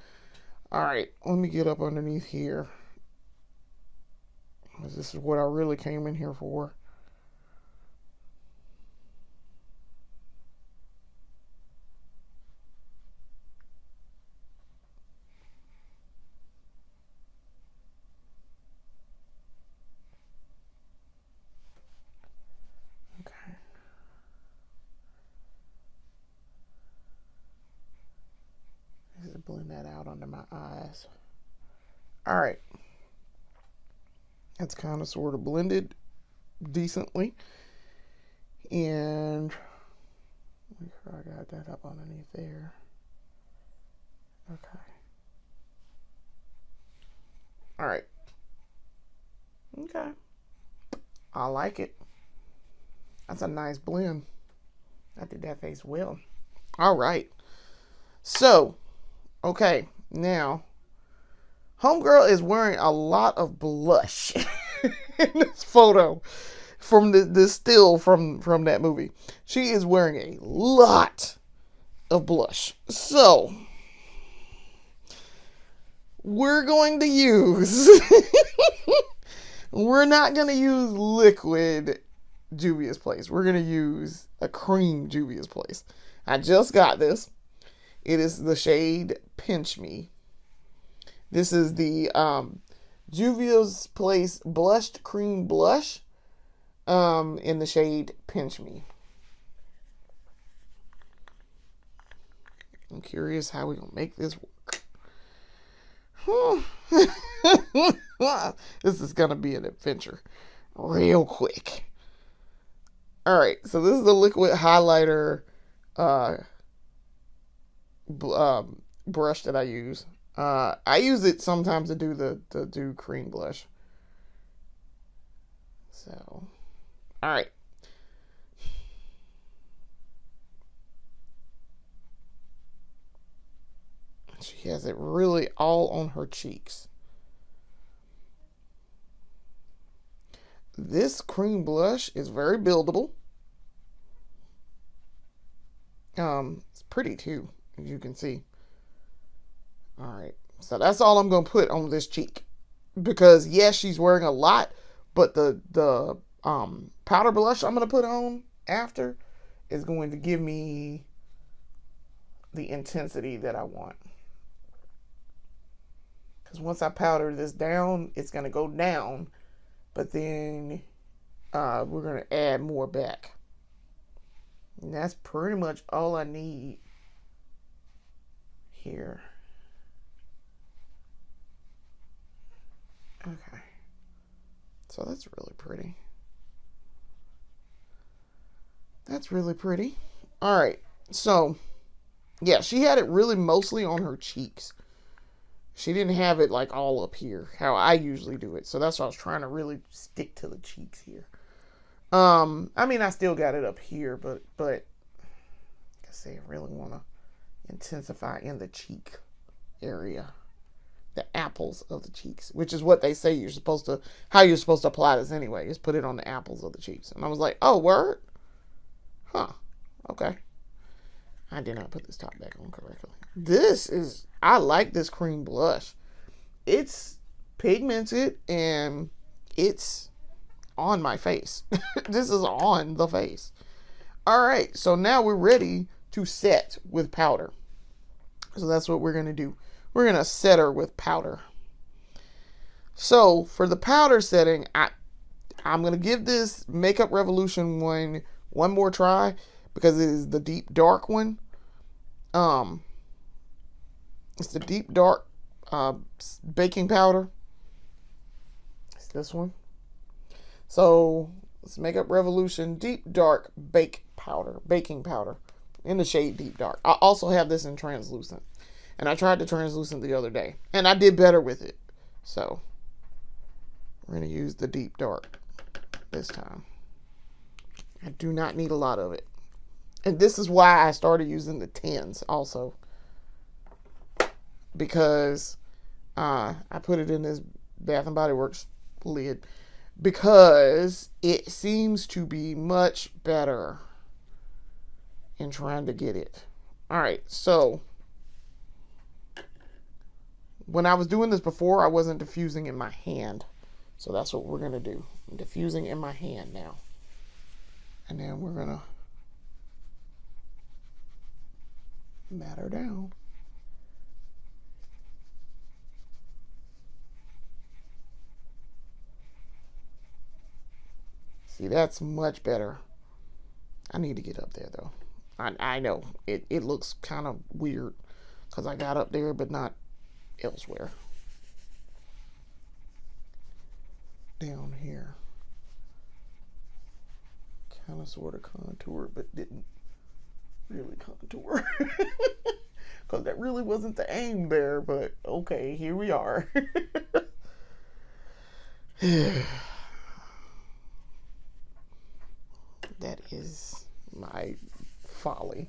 S1: All right. Let me get up underneath here. Because this is what I really came in here for. Blend that out under my eyes. All right. That's kind of sort of blended decently. And make sure I got that up underneath there. Okay. All right. Okay. I like it. That's a nice blend. I did that face well. All right. So, okay, now, homegirl is wearing a lot of blush in this photo from this still from that movie. She is wearing a lot of blush. So, we're going to use, we're not going to use liquid Juvia's Place. We're going to use a cream Juvia's Place. I just got this. It is the shade Pinch Me. This is the Juvia's Place Blushed Cream Blush in the shade Pinch Me. I'm curious how we're going to make this work. This is going to be an adventure real quick. All right, so this is the liquid highlighter brush that I use. I use it sometimes to do cream blush. So, all right. She has it really all on her cheeks. This cream blush is very buildable. It's pretty too, as you can see. All right, so that's all I'm gonna put on this cheek, because yes, she's wearing a lot, but the powder blush I'm gonna put on after is going to give me the intensity that I want. Because once I powder this down, it's gonna go down, but then we're gonna add more back. And that's pretty much all I need here. Okay. So that's really pretty. That's really pretty. All right. So, yeah, she had it really mostly on her cheeks. She didn't have it like all up here, how I usually do it. So that's why I was trying to really stick to the cheeks here. I mean, I still got it up here, but like I say, I really want to intensify in the cheek area, the apples of the cheeks, which is what they say how you're supposed to apply this anyway, is put it on the apples of the cheeks. And I was like, oh, word? Huh. Okay. I did not put this top back on correctly. I like this cream blush. It's pigmented and it's on my face. This is on the face. All right, so now we're ready to set with powder. So that's what we're going to do. We're going to set her with powder. So for the powder setting, I'm going to give this Makeup Revolution one more try because it is the deep dark one. It's the deep dark baking powder. It's this one. So it's Makeup Revolution Deep Dark Baking Powder in the shade Deep Dark. I also have this in translucent, and I tried the translucent the other day, and I did better with it. So we're going to use the Deep Dark this time. I do not need a lot of it, and this is why I started using the 10s also, because I put it in this Bath and Body Works lid because it seems to be much better in trying to get it. All right, so when I was doing this before, I wasn't diffusing in my hand. So that's what we're going to do. I'm diffusing in my hand now. And then we're going to mat her down. See, that's much better. I need to get up there, though. I know. It looks kind of weird because I got up there, but not elsewhere. Down here. Kind of sort of contoured, but didn't really contour. Because that really wasn't the aim there, but okay, here we are. That is my folly.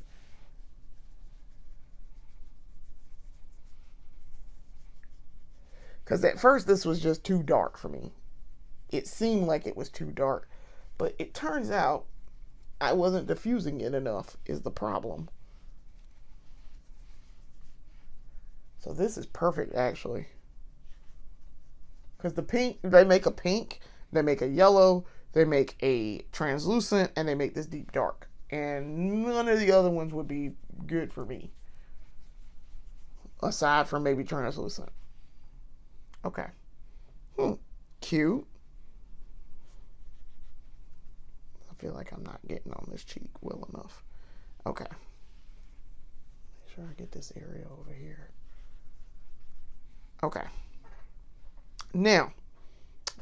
S1: Because at first this was just too dark for me. It seemed like it was too dark. But it turns out I wasn't diffusing it enough is the problem. So this is perfect actually. Because the pink, they make a pink, they make a yellow, they make a translucent, and they make this deep dark. And none of the other ones would be good for me. Aside from maybe translucent. Okay. Cute. I feel like I'm not getting on this cheek well enough. Okay. Make sure I get this area over here. Okay. Now,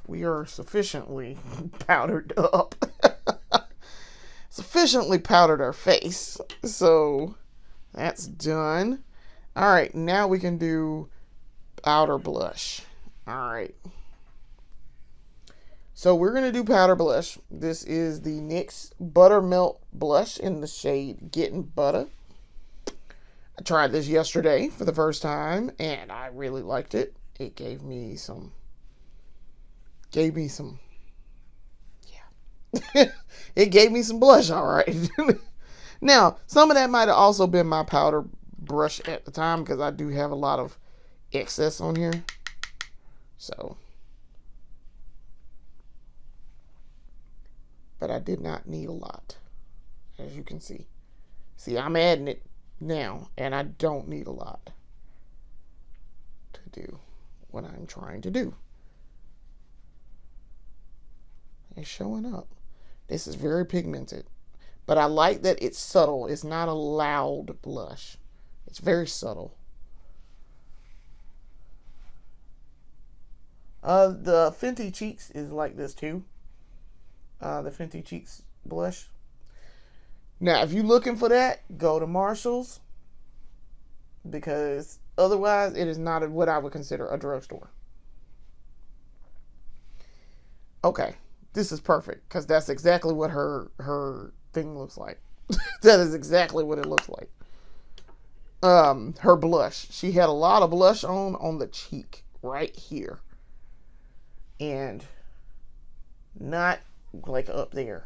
S1: we are sufficiently powdered up. Sufficiently powdered our face. So, that's done. Alright, now we can do powder blush. Alright. So we're going to do powder blush. This is the NYX Buttermelt Blush in the shade Getting Butter. I tried this yesterday for the first time, and I really liked it. It gave me some, yeah. It gave me some blush, all right. Now, some of that might have also been my powder brush at the time, because I do have a lot of excess on here. So, but I did not need a lot, as you can see. See, I'm adding it now, and I don't need a lot to do what I'm trying to do. It's showing up. This is very pigmented, but I like that it's subtle. It's not a loud blush. It's very subtle. The Fenty Cheeks is like this too. The Fenty Cheeks blush. Now, if you're looking for that, go to Marshall's, because otherwise it is not what I would consider a drugstore. Okay, this is perfect, because that's exactly what her thing looks like. That is exactly what it looks like. Her blush. She had a lot of blush on the cheek right here, and not like up there.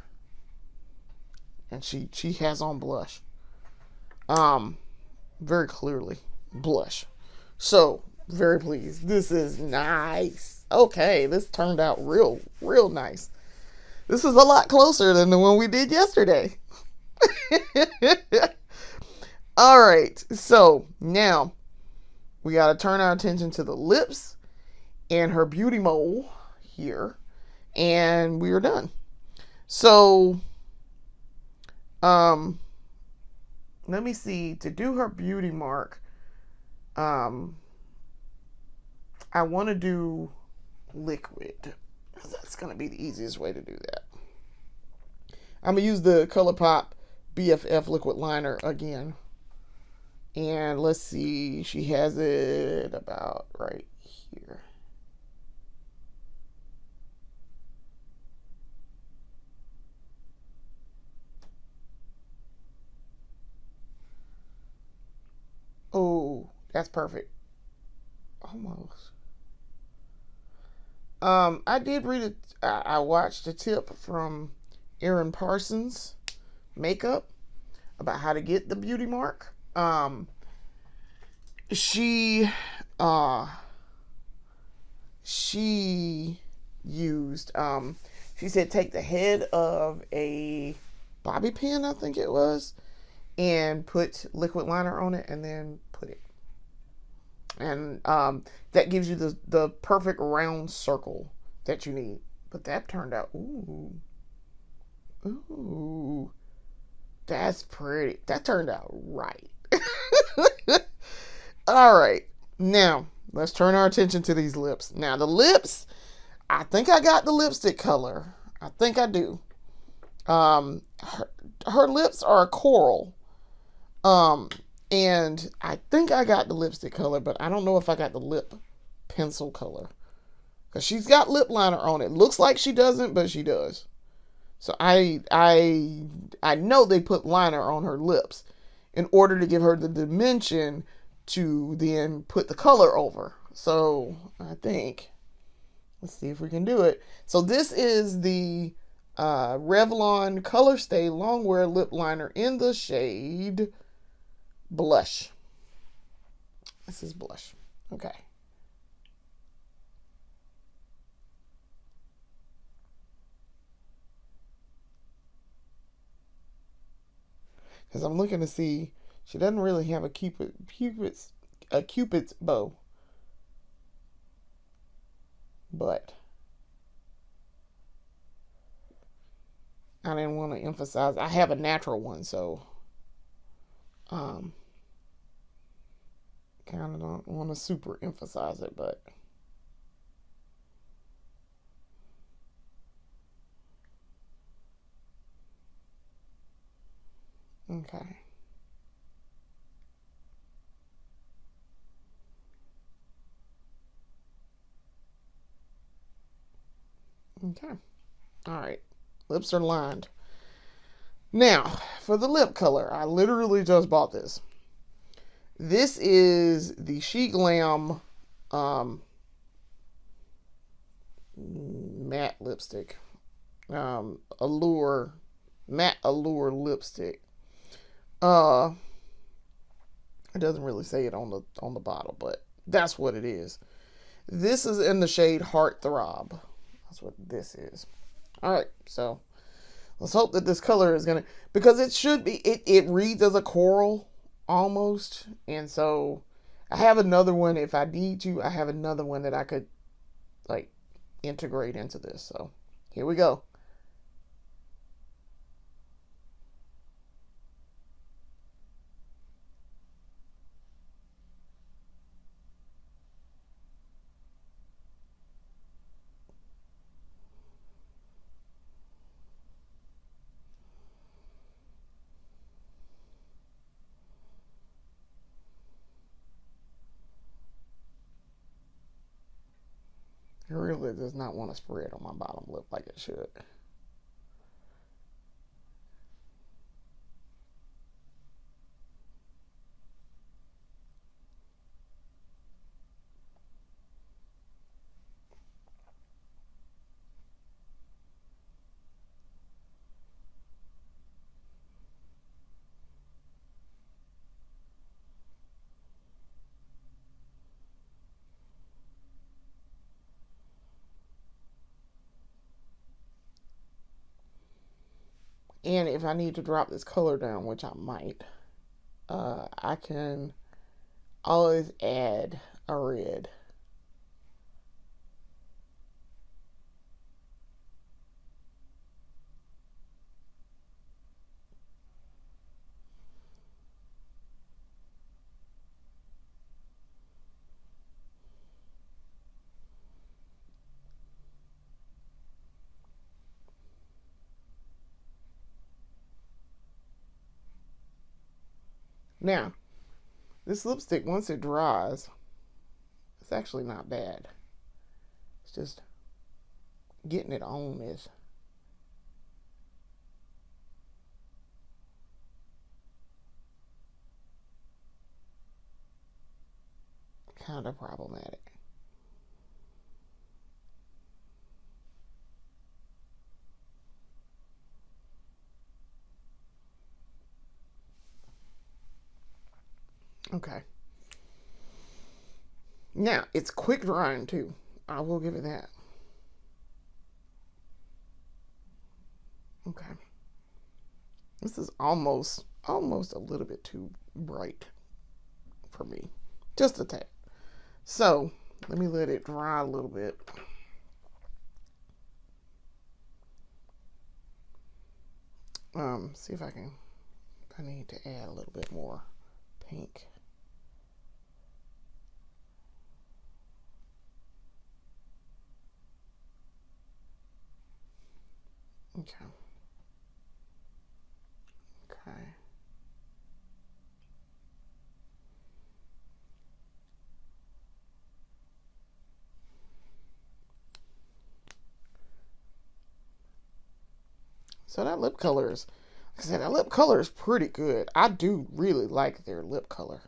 S1: And she has on blush. Very clearly blush. So, very pleased. This is nice. Okay, this turned out real nice. This is a lot closer than the one we did yesterday. All right, so now we got to turn our attention to the lips and her beauty mole here, and we are done. So, um, let me see. To do her beauty mark, um, I want to do liquid. That's going to be the easiest way to do that. I'm going to use the ColourPop BFF liquid liner again. And let's see, she has it about right here. Oh, that's perfect. Almost. I did read it. I watched a tip from Erin Parsons Makeup about how to get the beauty mark. She, uh, she used, she said take the head of a bobby pin, I think it was, and put liquid liner on it, and then put it. And that gives you the perfect round circle that you need. But that turned out, ooh, that's pretty. That turned out right. All right, now let's turn our attention to these lips. Now the lips, I think I got the lipstick color. I think I do. Her lips are a coral. And I think I got the lipstick color, but I don't know if I got the lip pencil color. Because she's got lip liner on it. Looks like she doesn't, but she does. So I know they put liner on her lips in order to give her the dimension to then put the color over. So I think, let's see if we can do it. So this is the Revlon Color Stay Longwear Lip Liner in the shade Blush. This is Blush. Okay. Because I'm looking to see, she doesn't really have a cupid's bow, but I didn't want to emphasize. I have a natural one, so um, kind of don't want to super emphasize it, but okay. Okay. All right. Lips are lined. Now, for the lip color, I literally just bought this. This is the She Glam matte lipstick. Allure matte allure lipstick. Uh it doesn't really say it on the bottle, but that's what it is. This is in the shade Heart Throb. That's what this is. All right, so let's hope that this color is gonna, because it should be, it reads as a coral almost, and so I have another one if I need to. I have another one that I could like integrate into this. So here we go. It really does not want to spread on my bottom lip like it should. And if I need to drop this color down, which I might, I can always add a red. Now, this lipstick, once it dries, it's actually not bad. It's just getting it on is kind of problematic. Okay. Now, it's quick drying too. I will give it that. Okay. This is almost a little bit too bright for me. Just a tad. So, let me let it dry a little bit. See if I need to add a little bit more pink. Okay. Okay. So that lip color is, like I said, that lip color is pretty good. I do really like their lip color.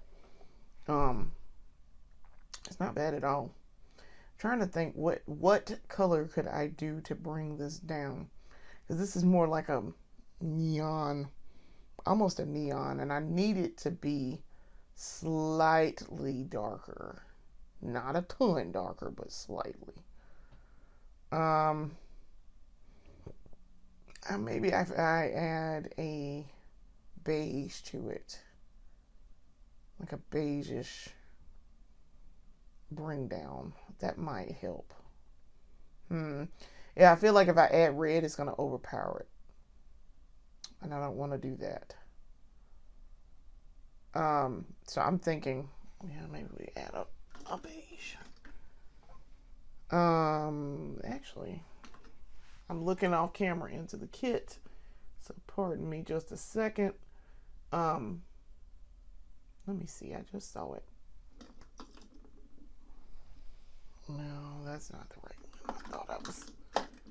S1: It's not bad at all. I'm trying to think what color could I do to bring this down, because this is more like a neon, almost a neon, and I need it to be slightly darker, not a ton darker, but slightly. Maybe I add a beige to it, like a beigeish bring down. That might help. Yeah, I feel like if I add red, it's going to overpower it, and I don't want to do that. So I'm thinking, yeah, maybe we add a beige. Actually, I'm looking off camera into the kit, so pardon me just a second. Let me see. I just saw it. No, that's not the right one I thought I was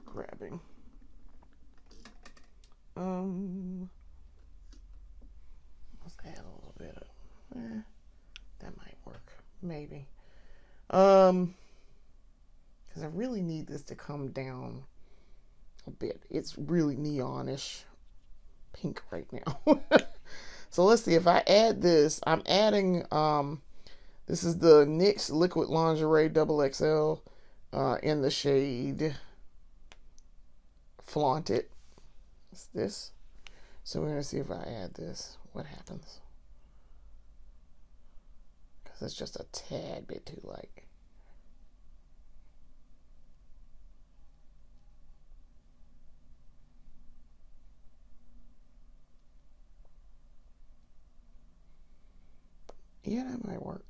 S1: grabbing. Let's add a little bit of, that might work, maybe. Because I really need this to come down a bit. It's really neonish pink right now. So let's see, if I add this, I'm adding, this is the NYX Liquid Lingerie Double XL in the shade Flaunt It. It's this. So we're going to see if I add this, what happens. Because it's just a tad bit too light. Yeah, that might work.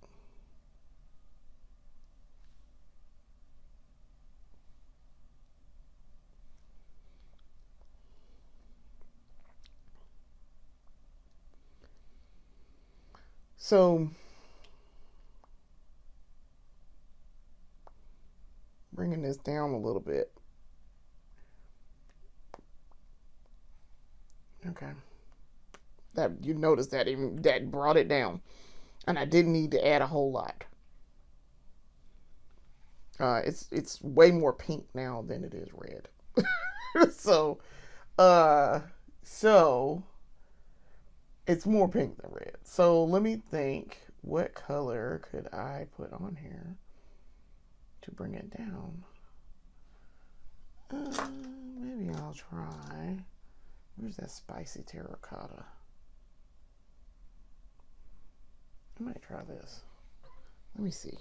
S1: So, bringing this down a little bit. Okay. That, you notice that even that brought it down. And I didn't need to add a whole lot. It's way more pink now than it is red. so, uh, so it's more pink than red. So let me think, what color could I put on here to bring it down? Maybe I'll try. Where's that spicy terracotta? I might try this. Let me see.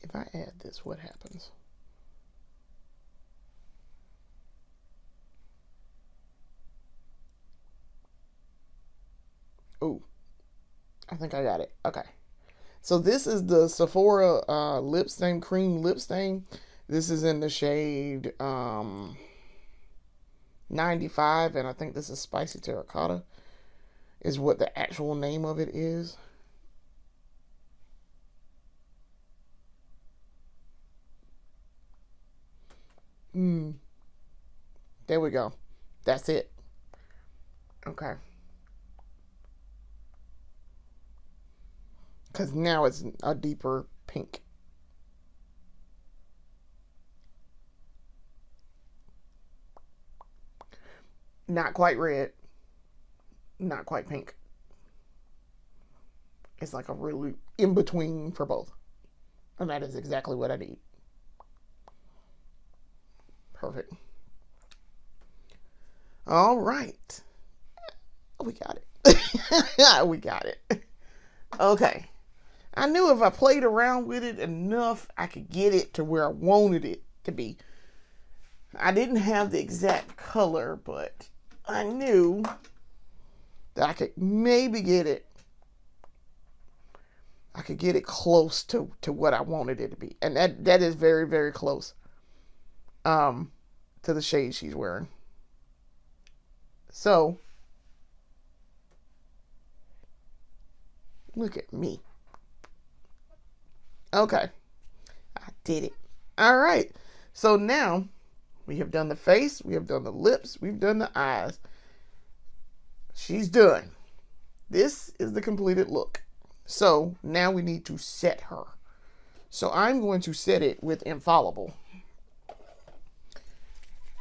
S1: If I add this, what happens? Oh, I think I got it. Okay. So this is the Sephora lip stain, cream lip stain. This is in the shade 95, and I think this is Spicy Terracotta is what the actual name of it is. There we go. That's it. Okay. Because now it's a deeper pink. Not quite red. Not quite pink. It's like a really in between for both. And that is exactly what I need. Perfect. All right. We got it. We got it. Okay. I knew if I played around with it enough, I could get it to where I wanted it to be. I didn't have the exact color, but I knew that I could maybe get it. I could get it close to what I wanted it to be. And that is very, very close to the shade she's wearing. So, look at me. Okay. I did it. All right. So now we have done the face, we have done the lips, we've done the eyes. She's done. This is the completed look. So now we need to set her. So I'm going to set it with Infallible.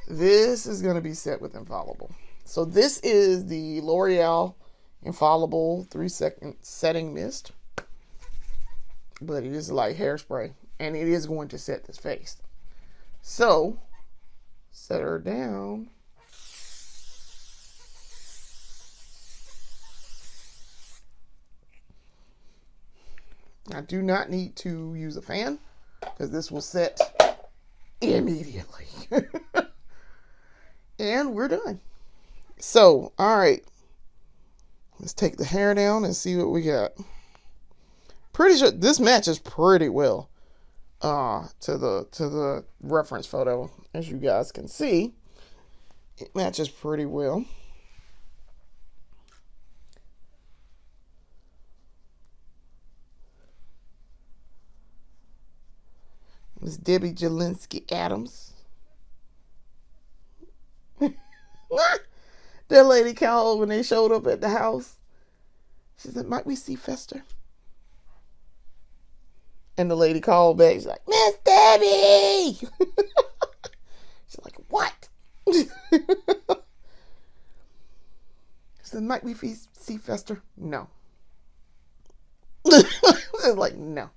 S1: This is going to be set with Infallible. So this is the L'Oreal Infallible 3-second setting mist. But it is like hairspray. And it is going to set this face. So, set her down. I do not need to use a fan because this will set immediately. And we're done. So, all right. Let's take the hair down and see what we got. Pretty sure this matches pretty well to the reference photo. As you guys can see, it matches pretty well. Miss Debbie Jelinski Addams. That lady called when they showed up at the house. She said, "Might we see Fester?" And the lady called back. She's like, "Miss Debbie!" She's like, "What?" She said, "Might we see Fester?" No. She's like, "No."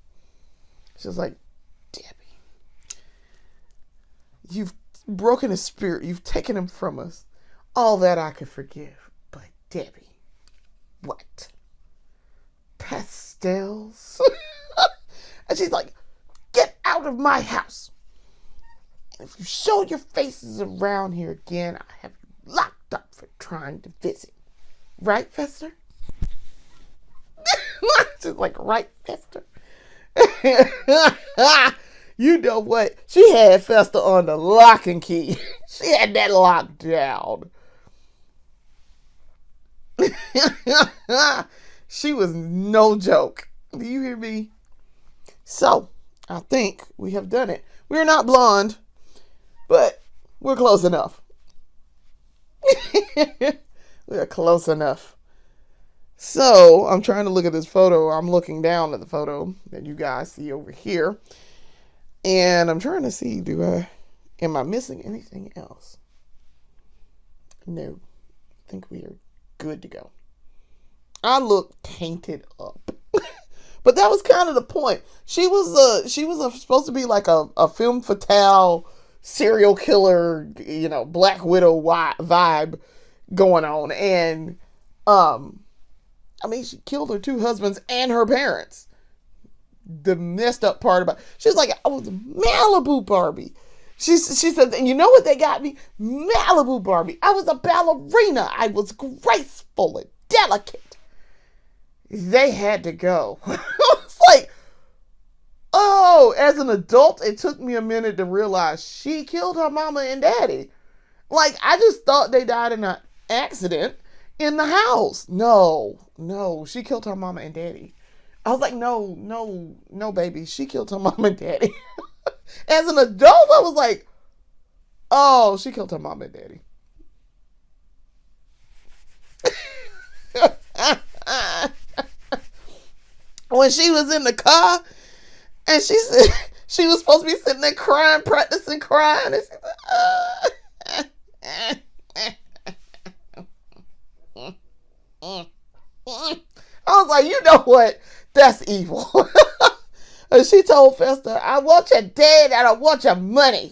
S1: She's like, "Debbie, you've broken his spirit. You've taken him from us. All that I could forgive. But Debbie, what? Pastels?" And she's like, "Get out of my house. And if you show your faces around here again, I have you locked up for trying to visit. Right, Fester?" She's like, "Right, Fester?" You know what? She had Fester on the lock and key. She had that locked down. She was no joke. Do you hear me? So, I think we have done it. We're not blonde, but we're close enough. We're close enough. So, I'm trying to look at this photo. I'm looking down at the photo that you guys see over here. And I'm trying to see, am I missing anything else? No. I think we are good to go. I look painted up. But that was kind of the point. She was supposed to be like a femme fatale serial killer, Black Widow vibe going on. And I mean, she killed her 2 husbands and her parents. The messed up part about, she was like, I was a Malibu Barbie. She said, and you know what they got me? Malibu Barbie. I was a ballerina. I was graceful and delicate. They had to go. It's like, oh, as an adult, it took me a minute to realize she killed her mama and daddy. Like, I just thought they died in an accident in the house. No, she killed her mama and daddy. I was like, no, baby. She killed her mom and daddy. As an adult, I was like, oh, she killed her mom and daddy. When she was in the car, and she said she was supposed to be sitting there crying, practicing crying. And she said, I was like, you know what? That's evil. And she told Fester, I want your dad and I want your money.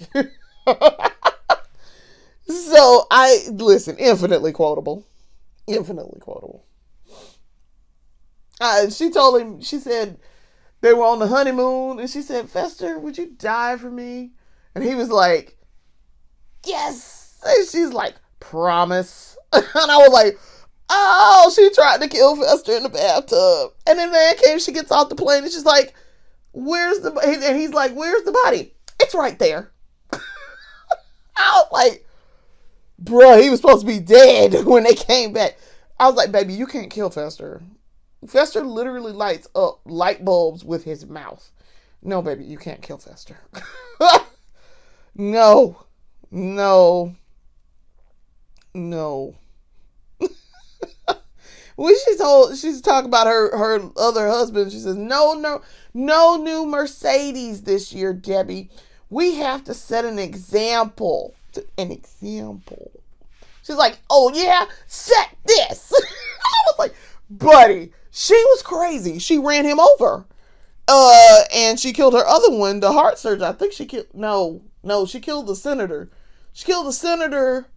S1: So listen, infinitely quotable. Infinitely quotable. She told him, she said they were on the honeymoon, and she said, Fester, would you die for me? And he was like, yes. And she's like, promise. And I was like, oh, she tried to kill Fester in the bathtub. And then man came, she gets off the plane, and she's like, where's the, and he's like, where's the body? It's right there. I was like, bruh, he was supposed to be dead when they came back. I was like, baby, you can't kill Fester. Fester literally lights up light bulbs with his mouth. No, baby, you can't kill Fester. No. When she's talking about her other husband, she says, no new Mercedes this year, Debbie. We have to set an example. She's like, oh yeah, set this. I was like, buddy, she was crazy. She ran him over. And she killed her other one, the heart surgeon. I think she killed, no, she killed the senator. She killed the senator,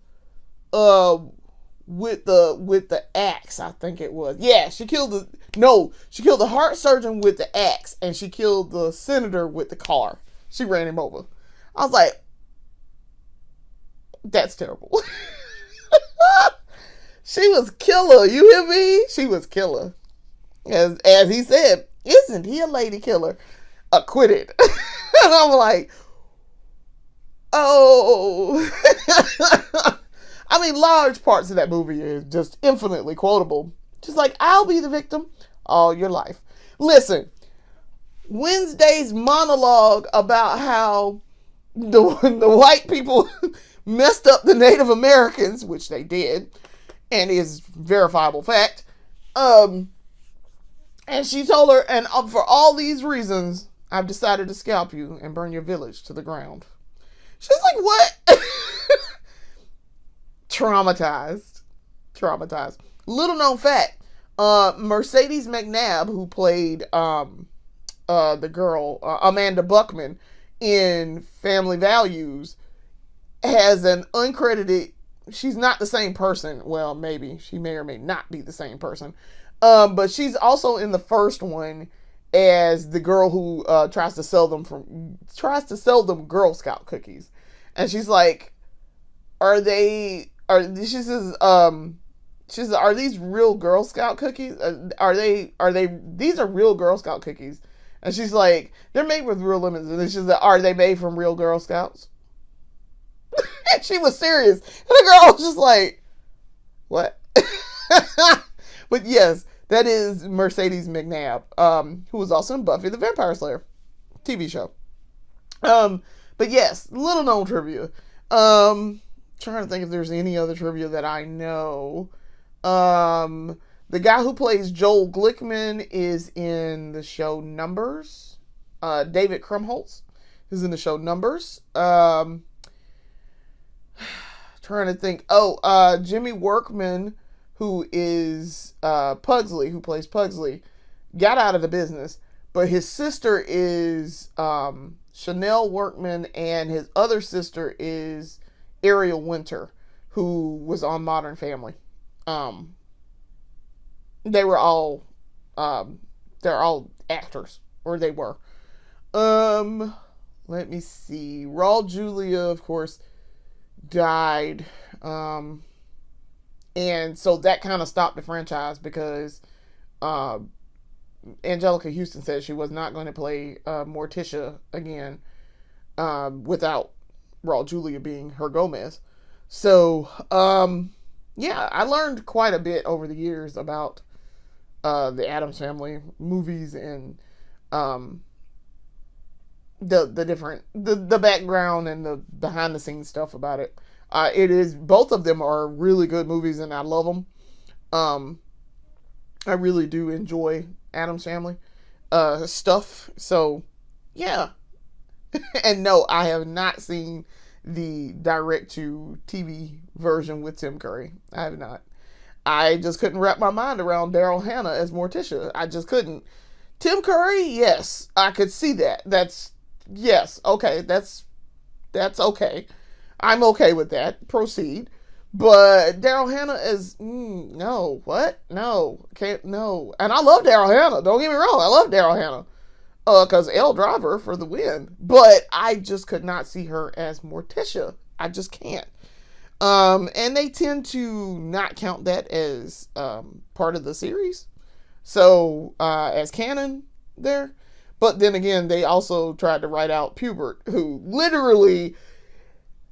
S1: with the axe, I think it was. Yeah, she killed the heart surgeon with the axe, and she killed the senator with the car. She ran him over. I was like, that's terrible. She was killer. You hear me? She was killer. As he said, isn't he a lady killer? Acquitted. And I'm like, oh. I mean, large parts of that movie is just infinitely quotable. Just like, I'll be the victim all your life. Listen, Wednesday's monologue about how the white people messed up the Native Americans, which they did, and is verifiable fact. And she told her, and for all these reasons, I've decided to scalp you and burn your village to the ground. She's like, what? Traumatized. Little known fact, Mercedes McNabb, who played the girl, Amanda Buckman, in Family Values, has an uncredited, she's not the same person. Well, maybe. She may or may not be the same person. But she's also in the first one as the girl who tries to sell them Girl Scout cookies. And she's like, she says, are these real Girl Scout cookies? These are real Girl Scout cookies. And she's like, they're made with real lemons. And then she's like, are they made from real Girl Scouts? And she was serious. And the girl was just like, what? But yes, that is Mercedes McNabb, who was also in Buffy the Vampire Slayer TV show. But yes, little known trivia. Trying to think if there's any other trivia that I know. The guy who plays Joel Glickman is in the show Numbers. David Krumholtz is in the show Numbers. Trying to think. Jimmy Workman, who is Pugsley, who plays Pugsley, got out of the business, but his sister is Chanel Workman, and his other sister is Ariel Winter, who was on Modern Family. They were all, they're all actors, or they were. Um, Let me see. Raul Julia, of course, died. Um, and so that kind of stopped the franchise because uh, Angelica Houston said she was not going to play Morticia again without Raul Julia being her Gomez. So, yeah, I learned quite a bit over the years about the Addams Family movies and um, the different the background and the behind the scenes stuff about it. It is both of them are really good movies and I love them. Um, I really do enjoy Addams Family stuff. So yeah, and no, I have not seen the direct to TV version with Tim Curry. I have not. I just couldn't wrap my mind around Daryl Hannah as Morticia. I just couldn't. Tim Curry, yes, I could see that. That's yes, okay, that's okay. I'm okay with that. Proceed. But Daryl Hannah is no, what? No, can't no. And I love Daryl Hannah. Don't get me wrong, I love Daryl Hannah. Cause L Driver for the win. But I just could not see her as Morticia. I just can't. And they tend to not count that as part of the series. So as canon there. But then again, they also tried to write out Pubert, who literally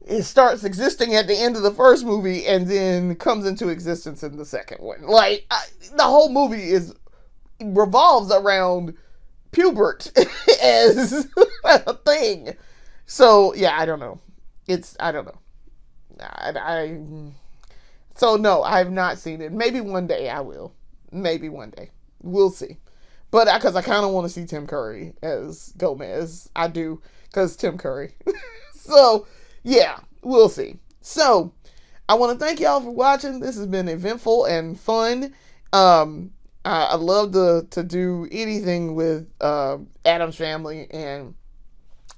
S1: it starts existing at the end of the first movie and then comes into existence in the second one. Like the whole movie revolves around Pubert as a thing. So yeah, I don't know. I don't know. I so no, I've not seen it. Maybe one day I will. Maybe one day we'll see. But because I kind of want to see Tim Curry as Gomez, I do because Tim Curry. So yeah, we'll see. So I want to thank y'all for watching. This has been eventful and fun. I love to do anything with Addams Family, and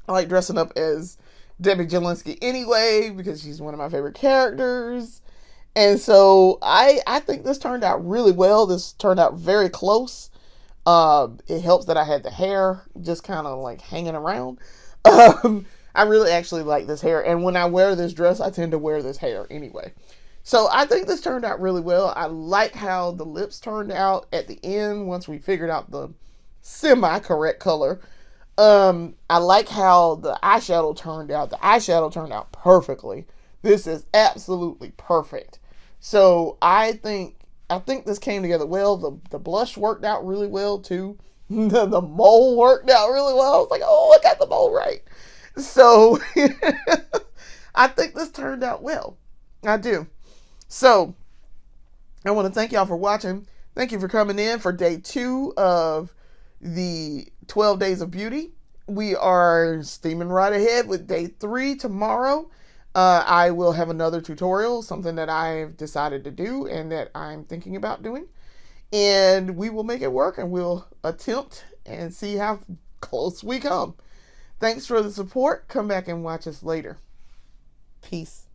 S1: I like dressing up as Debbie Jelinski anyway because she's one of my favorite characters. And so I think this turned out really well. This turned out very close. It helps that I had the hair just kind of like hanging around. I really actually like this hair. And when I wear this dress, I tend to wear this hair anyway. So I think this turned out really well. I like how the lips turned out at the end once we figured out the semi-correct color. I like how the eyeshadow turned out. The eyeshadow turned out perfectly. This is absolutely perfect. So I think this came together well. The blush worked out really well too. The mole worked out really well. I was like, oh, I got the mole right. So I think this turned out well. I do. So I want to thank y'all for watching. Thank you for coming in for day 2 of the 12 Days of Beauty. We are steaming right ahead with day 3 tomorrow. I will have another tutorial, something that I've decided to do and that I'm thinking about doing. And we will make it work and we'll attempt and see how close we come. Thanks for the support. Come back and watch us later. Peace.